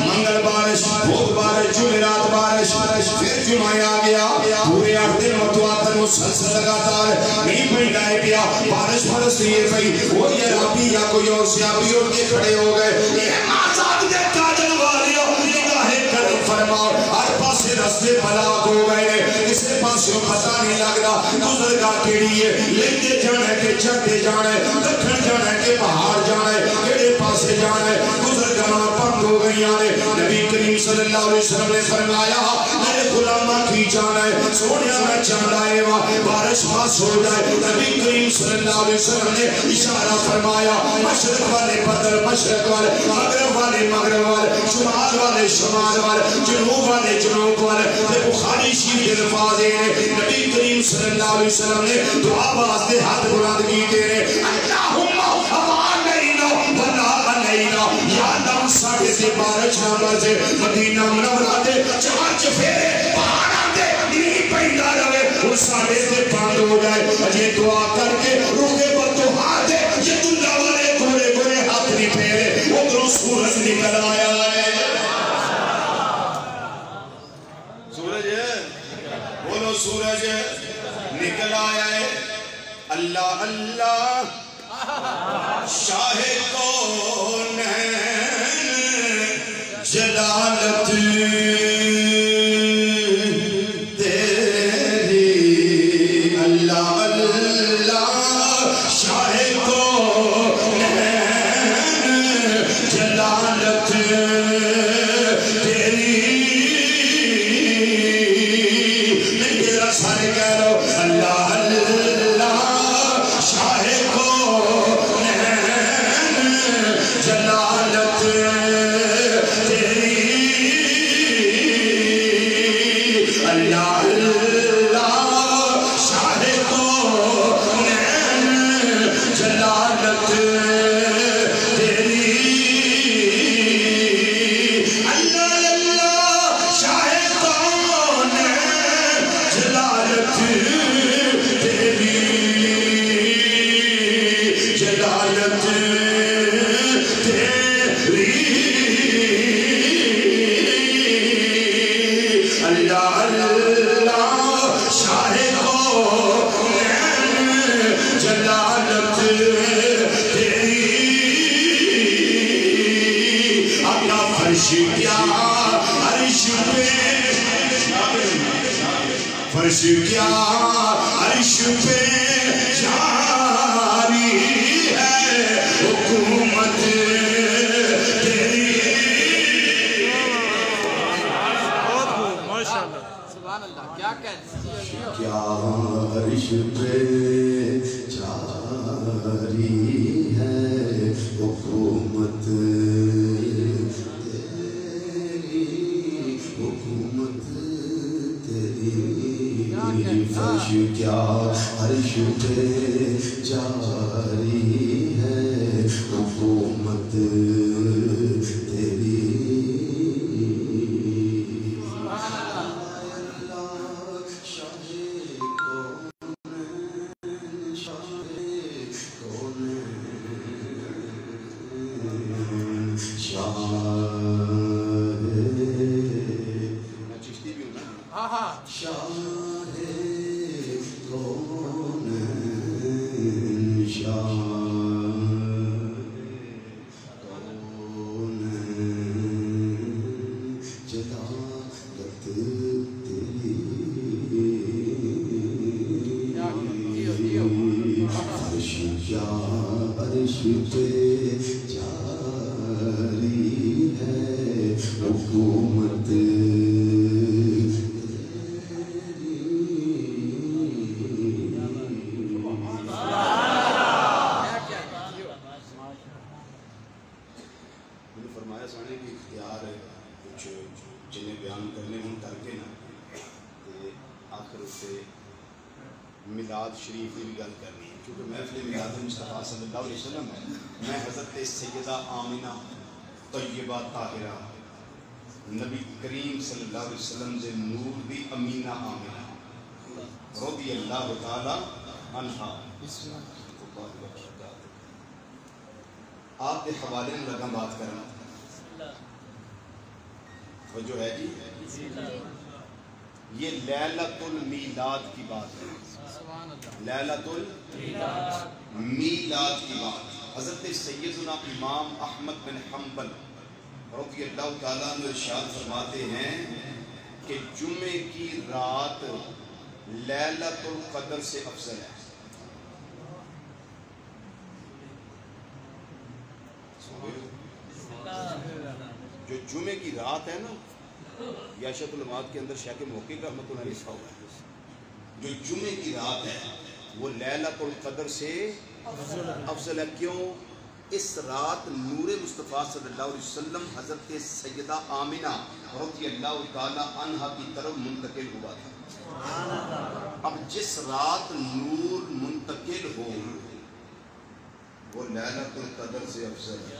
[SPEAKER 3] منگل بارش بھوگ بارش جمعرات بارش پھر جمعہ آ گیا پورے 8 دن متواتر مسلسل لگاتار نہیں پہنائے پیا بارش برس رہی ہے بھائی وہ یہ رابی یا کوئی اور سیابی اٹھ کے کھڑے ہو گئے یہ مازاد دے کاجل والیوں نگاہ کرم فرماؤ ہر پاسے رستے بلاک ہو گئے کسے پاسوں پتہ نہیں لگ رہا گزرگاہ کیڑی ہے لیتے جانے کے چڑھتے جانے دکھن جانے کے پہاڑ جانے کیڑے پاسے جانے گزرگاہ بند ہو گئی آنے نبی کریم صلی اللہ علیہ وسلم نے فرمایا میرے غلامہ کی جانے سونیا میں چاندائے بارش پاس ہو جائے نبی کریم صلی اللہ علیہ وسلم نے اشارہ فرمایا مشرق والے بدر مشرق والے مغرب والے مغرب والے شمال والے شمال والے جنوب والے جنوب والے بخاری شریف کے الفاظ ہیں نبی کریم صلی اللہ علیہ وسلم نے دعا واسطے ہاتھ بلند کیتے ہیں اللہم امان لینا ولا علینا یا اللہ ساڑھے سے بارش نہ برسے مدینہ منورہ دے چار چفیرے پہاڑا دے نہیں پہندا رہے وہ ساڑھے سے بند ہو جائے یہ دعا کر کے روکے پر تو ہاتھ دے یہ دنیا والے گورے گورے ہاتھ نہیں پھیرے وہ درو سورج نکل آیا ہے سورج نکل آیا ہے اللہ اللہ شاہ کونین جلالت تیری اللہ اللہ شاہ کونین جلالت تیری سارے کہہ لو اللہ اللہ شاہ کونین جلالت تیری فرش کیا عرش پہ فرش کیا عرش پہ جاری ہے حکومت تیری
[SPEAKER 4] سبحان اللہ کیا کہتے
[SPEAKER 3] کیا عرش پہ جاری ہے حکومت تیری حکومت تیری فرش کیا عرش پہ جاری ہے حکومت تیری
[SPEAKER 1] میلاد شریف کی بھی گل کرنی ہے کیونکہ محفل میلاد مصطفیٰ صلی اللہ علیہ وسلم ہے. میں حضرت سیدہ آمنہ طیبہ طاہرہ نبی کریم صلی اللہ علیہ وسلم دے نور دی امینہ آمنہ رضی اللہ تعالی عنہا آپ کے حوالے میں لگا بات کرنا وہ جو ہے جی یہ لیلۃ المیلاد کی بات ہے. لیلۃ المیلاد کی بات حضرت سیدنا امام احمد بن حنبل رضی اللہ تعالیٰ عنہ ارشاد فرماتے ہیں کہ جمعے کی رات لیلۃ القدر سے افضل ہے. جو جمعے کی رات ہے نا یہ عشرۃ العلمات کے اندر شیخ محقق رحمۃ اللہ علیہ لکھا ہوا ہے جو جمعے کی رات ہے وہ لیلۃ القدر سے افضل ہے. کیوں؟ اس رات نور مصطفیٰ صلی اللہ علیہ وسلم حضرت سیدہ آمنہ رضی اللہ تعالی عنہا کی طرف منتقل ہوا تھا. اب جس رات نور منتقل ہو وہ لیلۃ القدر سے افضل ہے.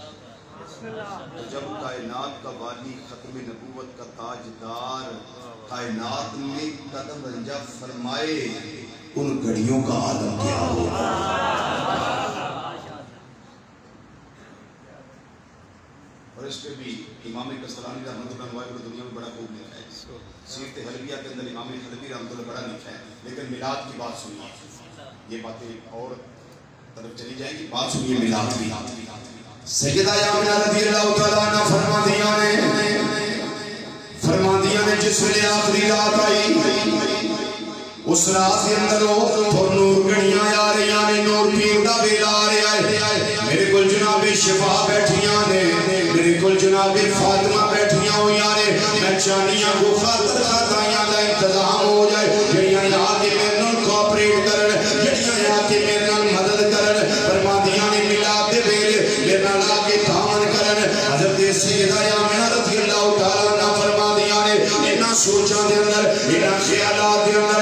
[SPEAKER 1] تو جب کائنات کا والی ختم نبوت کا تاجدار کائنات میں قدم رنجہ فرمائے ان گھڑیوں کا عالم کیا ہوگا. اور اس پہ بھی امام قسطلانی رحمۃ اللہ علیہ دنیا میں بڑا خوب لکھا ہے. سیرت حلبیہ کے اندر امام حلبی رحمۃ اللہ بڑا لکھا ہے. لیکن میلاد کی بات سنیے یہ باتیں اور طرف چلی جائیں گی. بات سنیے میلاد کی. سیدہ آمنہ رضی اللہ تعالیٰ عنہ فرما دیا نے جس ویلے آخری رات آئی اس رات کے اندر وہ نور گھڑیاں آ رہی ہیں. نور پیر دا ویلا آ رہا ہے. میرے کول جناب شفا بیٹھیاں نے میرے کول جناب فاطمہ بیٹھیاں ہوئی نے. میں چانیاں کو خاطر خاتائیاں دا انتظام ہو جائے جڑیاں آ کے میرے نال کوآپریٹ کرن جڑیاں آ کے میرے نال مدد کرن. فرما دیا نے میلاد دے ویلے میرے نال آ کے تعاون کرن. حضرت سیدہ آمنہ رضی اللہ تعالیٰ عنہ فرما دیا نے انہاں سوچاں دے اندر انہاں خیالات دے اندر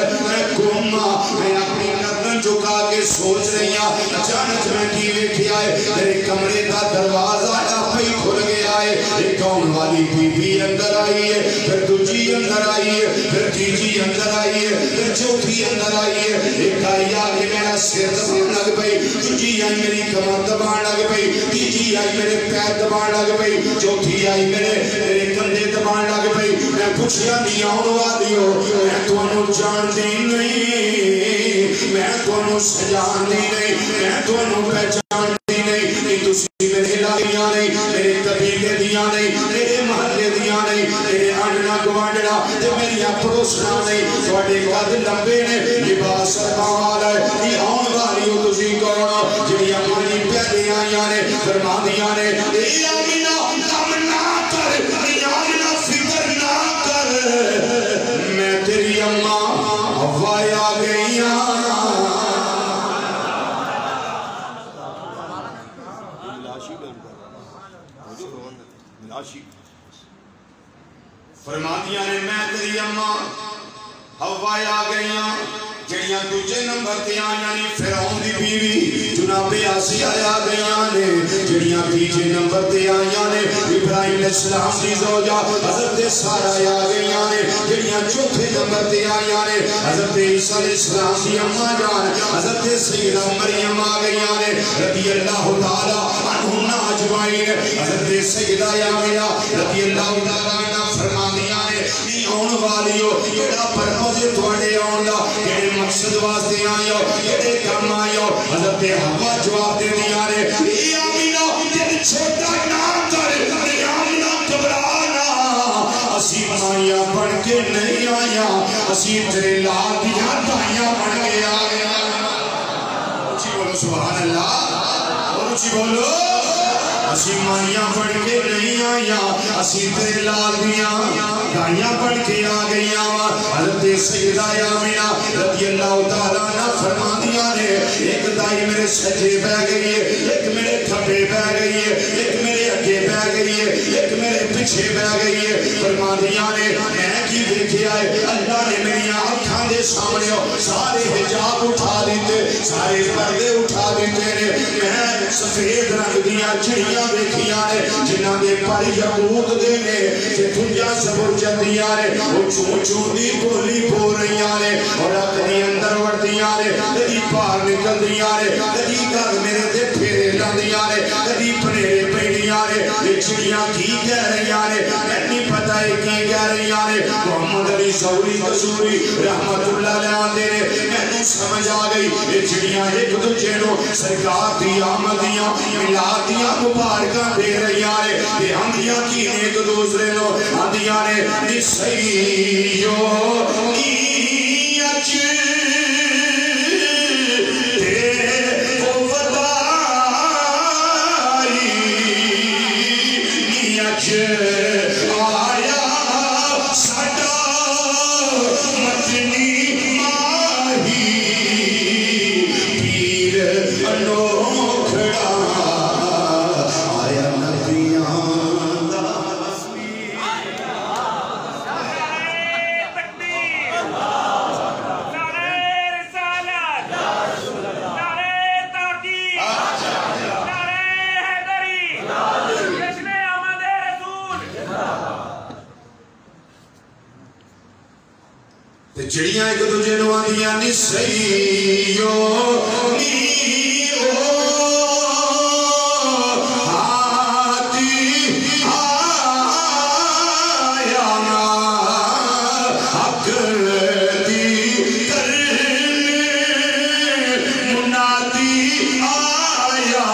[SPEAKER 1] میں اپنی نظر جھکا کے سوچ رہی ہوں. اچانک میں کی ویکھیا ہے میرے کمرے کا دروازہ آپ ہی کھل گیا ہے. ایک کون والی بی بی اندر آئی ہے پھر دوجی اندر آئی ہے پھر تیجی اندر آئی ہے پھر چوتھی اندر آئی ہے. ایک آئی آ کے میرا سر دبان لگ پئی دوجی آئی میری کمر دبان لگ پئی تیجی آئی میرے پیر دبان لگ پئی چوتھی آئی میرے کندھے دبان لگ پئی. میں پوچھیا نہیں آن والی ہو میں تانوں جانتی نہیں میں تانوں سجاندی نہیں میں تانوں پہچاندی نہیں تسی میرے علاقیاں نہیں میرے قبیلے دیاں نہیں میرے
[SPEAKER 3] نہ گوانڈنا تے میری پڑوسنا نہیں تواڈے قد لمبے نے لباس پاوال ہے یہ آن والی ہو تسی کون جڑی اپنی پہلے آئیاں نے فرماندیاں نے اے آمینہ غم نہ کر اے آمینہ فکر نہ کر میں تیری اماں حوا آ گئیاں فرماندیاں نے میں تیری اماں حوا آ گئیاں جڑیاں دوجے نمبر تے آئیاں نے فرعون دی بیوی جناب آسیہ آ گئیاں نے جڑیاں تیجے نمبر تے آئیاں نے ابراہیم علیہ السلام دی زوجہ حضرت سارہ آ گئیاں نے جڑیاں چوتھے نمبر تے آئیاں نے حضرت عیسیٰ علیہ السلام دی اماں جان حضرت سیدہ مریم آ گئیاں نے رضی اللہ تعالی عنہم اجمعین حضرت سیدہ آمنہ رضی اللہ تعالی عنہ فرماندیاں نے نی آن والیو کیڑا پرپس تواڈے آن دا کیڑے مقصد واسطے آئیو کیڑے کام آئیو حضرت حوا جواب دے دیا نے اے آمینہ دل چھوٹا نہ کر اے آمینہ گھبرانا اسی مائیاں بن کے نہیں آیا اسی تیرے لال دیا دائیاں بن کے آیا اچھی بولو سبحان اللہ اور اچھی بولو اسی مائیاں بن کے نہیں آیا اسی تیرے لال دیاں دائیاں بن کے آ گئیاں حضرت سیدہ آمنہ رضی اللہ تعالیٰ عنہ فرماندیاں نے ایک دائی میرے سجے بہ گئی ہے ایک میرے کھپے بہ گئی ہے ایک میرے اگے بہ گئی ہے ایک میرے پیچھے بہ گئی ہے فرماندیاں نے میں کی دیکھیا ہے اللہ نے میری آنکھاں دے سامنے سارے حجاب اٹھا دیتے سارے پردے اٹھا دیتے نے میں سفید رنگ دیاں چڑیاں دیکھیاں نے جنہاں دے پر یقوت دے نے کہ دنیا سبر جدیاں نے وہ چون چون دی بولی بول رہیاں نے اور اپنی اندر وردیاں نے کدی باہر نکل دیاں نے کدی گھر میرے دے پھیرے لاندیاں نے کدی پھیرے پہنیاں نے یہ چڑیاں کی کہہ رہیاں نے میں نہیں پتہ ہے کی کہہ رہیاں نے محمد علی ثوری قصوری رحمت اللہ علیہ آندے نے میں نہیں سمجھ آ گئی یہ چڑیاں ایک دوجے نو سرکار دی آمدیاں ملاد دیاں مبارکاں دے رہیاں نے یہ ہمدیاں کی ایک دوسرے نو ہمدیاں نے نسیو نیچ آیا ساڈا مدنی ماہی پیر انوکھڑا آیا نبیاں دا چڑیاں ایک دوجے نو آندیاں نسیو نیو ہاتھی آیا حق دی کرن منادی آیا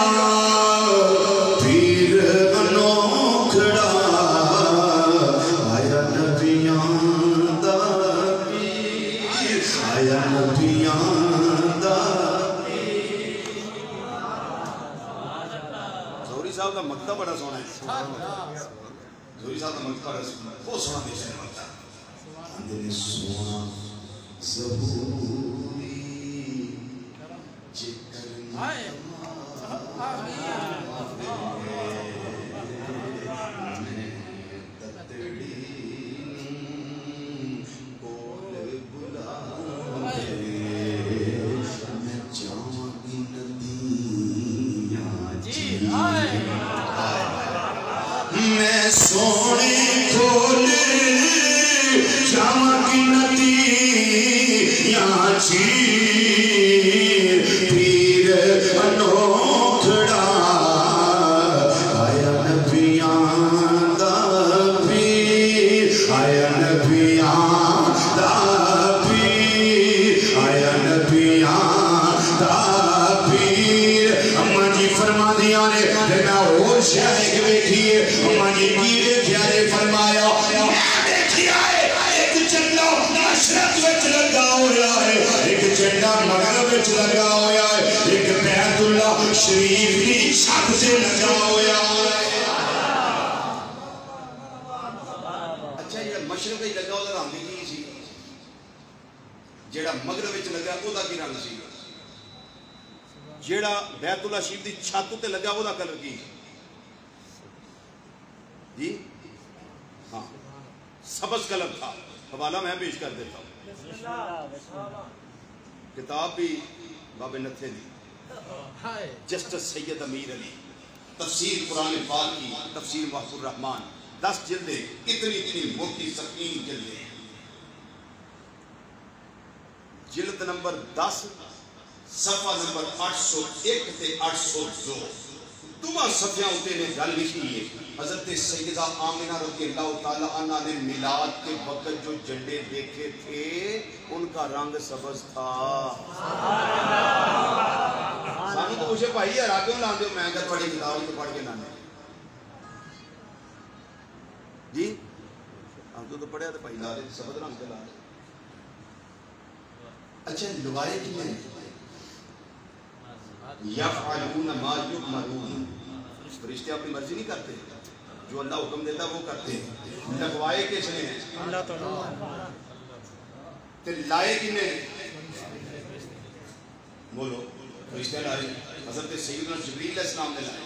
[SPEAKER 3] پیر انوکھڑا آیا نبیاں دا آیا نبیاں دا زوری صاحب کا مکتب بڑا سونا ہے زوری صاحب کا مکتب بڑا سونا ہے بہت سونا دیش ہے مکتب اندر سونا زبوری چکر میں سونے کھول جام کی ندیاں چیر پیر انوکھڑا آیا نبیاں دا پیر آیا نبیاں دا پیر آیا نبیاں دا پیر اماں جی فرما دیاں نے میں اور شاہ ایک بیٹھیے اماں جی کی دیکھیا نے فرمایا میں دیکھیا شریف کی چھت سے لگا ہویا.
[SPEAKER 1] اچھا جڑا مشرق وچ لگا وہ رنگ کی سی؟ جڑا مغرب وچ لگا وہ کی رنگ سی؟ جڑا بیت اللہ شریف دی چھت تے لگا وہ کلر کی جی؟ ہاں سبز کلر تھا. حوالہ میں پیش کر دیتا ہوں. کتاب بھی بابے نتھے دی جسٹس سید امیر علی تفسیر قرآن پاک کی تفسیر محفوظ الرحمان 10 جلدیں اتنی موٹی سکین جلدیں. جلد نمبر 10 صفحہ نمبر 801 تے 802 دوہاں صفحیاں ہوتے نے گل لکھی ہے. حضرت سیدہ آمنہ رضی اللہ تعالیٰ عنہ نے میلاد کے وقت جو جھنڈے دیکھے تھے ان کا رنگ سبز تھا. سانو تو پوچھے بھائی یار کیوں لاندے ہو؟ میں کہتا بڑی کتاب تو پڑھ کے لانے جی ہم تو پڑھیا تو بھائی لا دے سبز رنگ کے لا دے. اچھا لوائے کی میں یفعلون ما یؤمرون فرشتے اپنی مرضی نہیں کرتے جو اللہ حکم دیتا وہ کرتے ہیں. لگوائے کس نے اللہ تعالیٰ تے لائے کی نے بولو فرشتے لائے. حضرت سیدنا جبریل علیہ السلام نے لائے.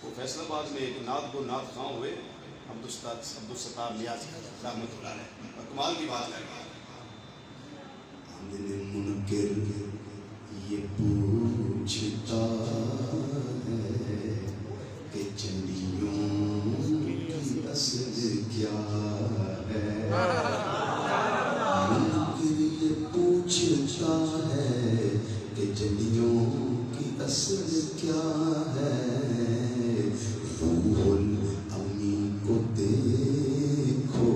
[SPEAKER 1] وہ فیصل آباد میں ایک نعت کو نعت خواں ہوئے عبدالستار نیازی رحمۃ اللہ علیہ اور کمال کی بات کریں.
[SPEAKER 3] دل منکر یہ پوچھتا ہے کہ چندیوں کی اصل کیا ہے. منکر یہ پوچھتا ہے کہ چندیوں کی اصل کیا ہے. روح الامی کو دیکھو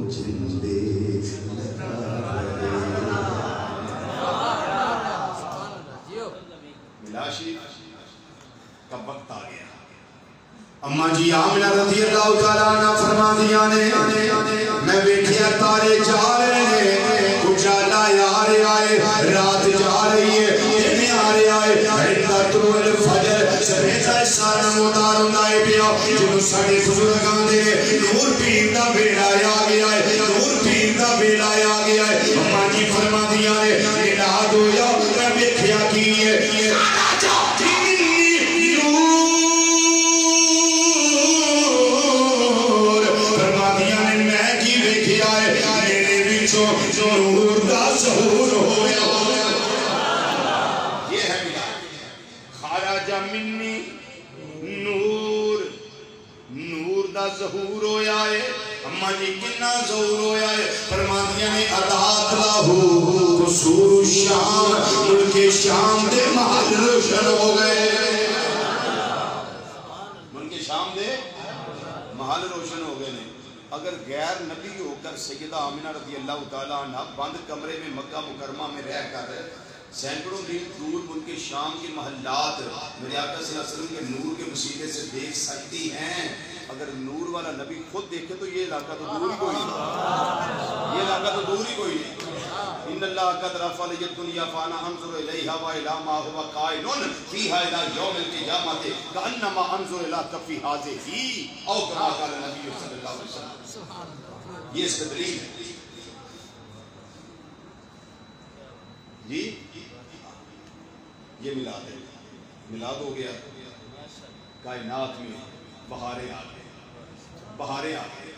[SPEAKER 3] جھنڈے لگا رہے.
[SPEAKER 1] کا وقت آ گیا.
[SPEAKER 3] اما جی آمنہ رضی اللہ تعالیٰ عنہ فرما دیا نے میں بیٹھیا تارے جا رہے ہیں اجالا آ رہا ہے رات جا رہی ہے دن آ رہا ہے عندہ طلوع الفجر سمیتا سارا مدار اندائے پیا جنہوں ساڑے بزرگان دے نور پیر دا بیڑا آ گیا ہے نور پیر دا بیڑا آ گیا ہے. اما جی فرما دیا نے ملاد ہویا میں بیٹھیا کی ہے نور دا ظہور ہویا.
[SPEAKER 1] یہ ہے ملاد. خارج منی نور نور دا ظہور ہویا ہے. اما جی کنا ظہور ہویا ہے فرماندیاں نے عطاء لاہو قصور الشام ملک شام دے محل روشن ہو گئے. ملک شام دے محل روشن ہو گئے. اگر غیر نبی ہو کر سیدہ آمنہ رضی اللہ تعالیٰ عنہ بند کمرے میں مکہ مکرمہ میں رہ کر سینکڑوں میل دور ملک شام کے محلات میرے آقا صلی اللہ علیہ وسلم کے نور کے وسیلے سے دیکھ سکتی ہیں. اگر نور والا نبی خود دیکھے تو یہ علاقہ تو دور ہی کوئی نہیں. یہ علاقہ تو دور ہی کوئی نہیں. ان اللہ قد رفع لی الدنیا فانا انظر الیہا والی ما هو قائل فیہا الی یوم القیامت کانما انظر الی کفی ہذہ او کما قال نبی صلی اللہ علیہ وسلم. یہ اس کا دلیل ہے جی. یہ میلاد ہے. میلاد ہو گیا. کائنات میں بہاریں آ گئے بہاریں آ گئے.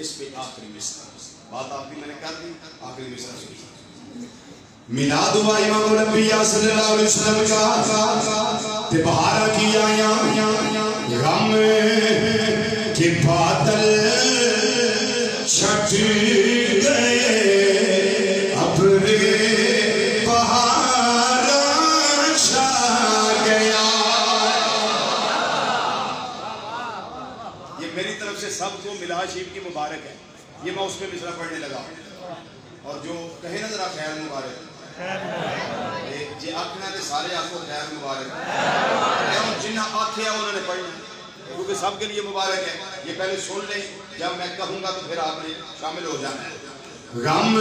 [SPEAKER 1] اس پہ آخری مصرع بات آخری میں نے کر دی. آخری مصرع سنی.
[SPEAKER 3] میلاد ہوا امام الانبیاء صلی اللہ علیہ وسلم کا تے بہارا کی آیاں غم کے بادل چھٹ گئے ابر بہار چھا گیا.
[SPEAKER 1] یہ میری طرف سے سب کو میلاد شریف کی مبارک ہے. یہ میں اس پہ مصرع پڑھنے لگا اور جو کہے نا ذرا خیر مبارک جی آخنا دے سارے آپ کو خیر مبارک جنہ آخیا انہوں نے پڑھنا کیونکہ سب کے لیے مبارک ہے. یہ پہلے سن لیں جب میں کہوں گا تو پھر آپ نے شامل ہو جانا ہے.
[SPEAKER 3] غم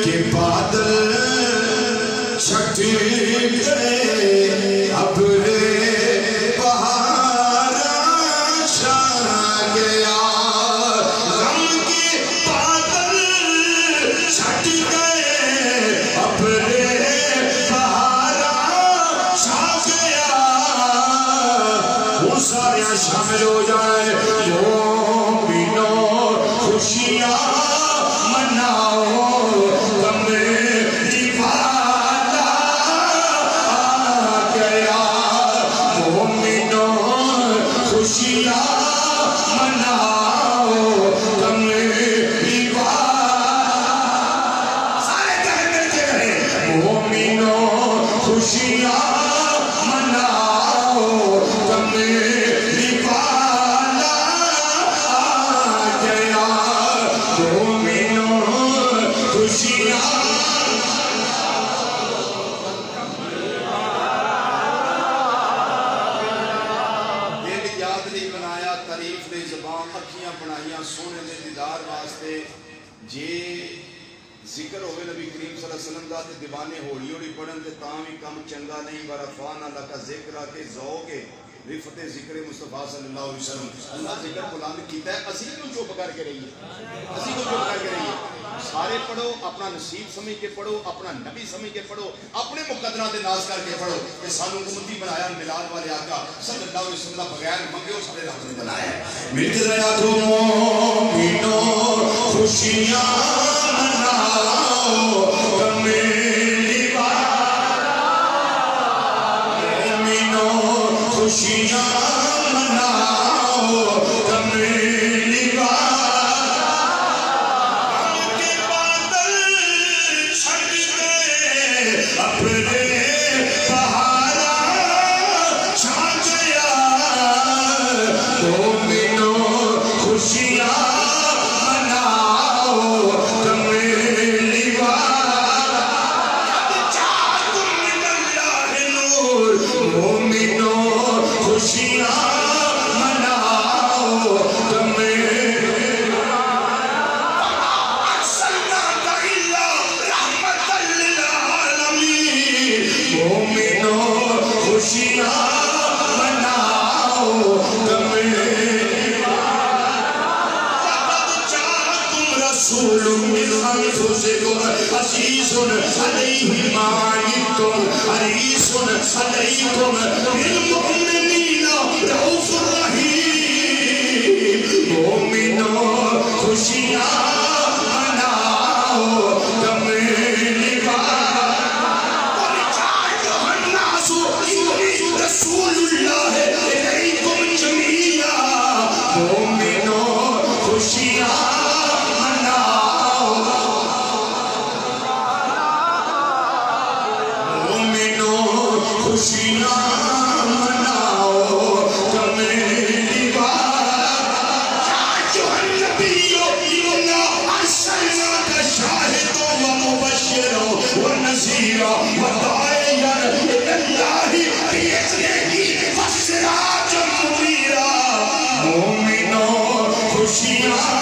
[SPEAKER 3] کے بادل چھٹ گئے ابرے بہار چھا گیا غم کے بادل چھٹ گئے ابرے بہار چھا گیا وہ سارے شامل ہو جائے مومنوں خوشیاں مناؤ غم دیوالا آ گیا مومنوں خوشیاں مناؤ غم دیوالا سارے کہے ملتے رہے مومنوں خوشیاں مناؤ غم دیوالا آ گیا مومنوں خوشیاں
[SPEAKER 1] دل یاد نہیں بنایا تعریف نے زبان اکھیاں بنائیاں سونے دے دیدار واسطے جے ذکر ہوئے نبی کریم صلی اللہ علیہ وسلم دا تے دیوانے ہوڑی ہوڑی پڑھن تے تاں بھی کم چنگا نہیں ورفانا لکا ذکر کے ذوق رفت ذکر مصطفیٰ صلی اللہ علیہ وسلم اللہ ذکر بلند کیتا ہے اسی کیوں چپ کر کے رہیے اسی کیوں چپ کر کے رہیے سارے پڑھو اپنا نصیب سمجھ کے پڑھو اپنا نبی سمجھ کے پڑھو اپنے مقدرات دے ناز کر کے پڑھو کہ سانو امتی بنایا میلاد والے آقا صلی اللہ علیہ وسلم بغیر منگے سارے رب نے بنایا
[SPEAKER 3] مل کے ذرا تو مومنوں خوشیاں مناؤ غم دیوالا مومنوں خوشیاں مناؤ غم دیوالا غم کے بادل چھٹ گئے ابرے بہار چھا گیا مومنوں خوشیاں مناؤ غم دیوالا قد جاءکم من اللہ نور مومنوں خوشیاں مناؤ غم أرسلناك إلا رحمة للعالمين مومنوں خوشیاں مناؤ غم لقد جاءكم رسول من أنفسكم عزيز عليه ما عنتم حريص عليكم بالمؤمنين رؤوف رحيم مومنوں خوشیاں مناؤ غم دیوالا قل يا أيها الناس إني رسول الله إليكم جميعا مومنوں خوشیاں مناؤ مومنوں خوشیاں مناؤ غم دیوالا یا أيها النبي إنا أرسلناك شاهدا ومبشرا ونذيرا وداعيا إلى الله بإذنه وسراجا منيرا مومنوں خوشیاں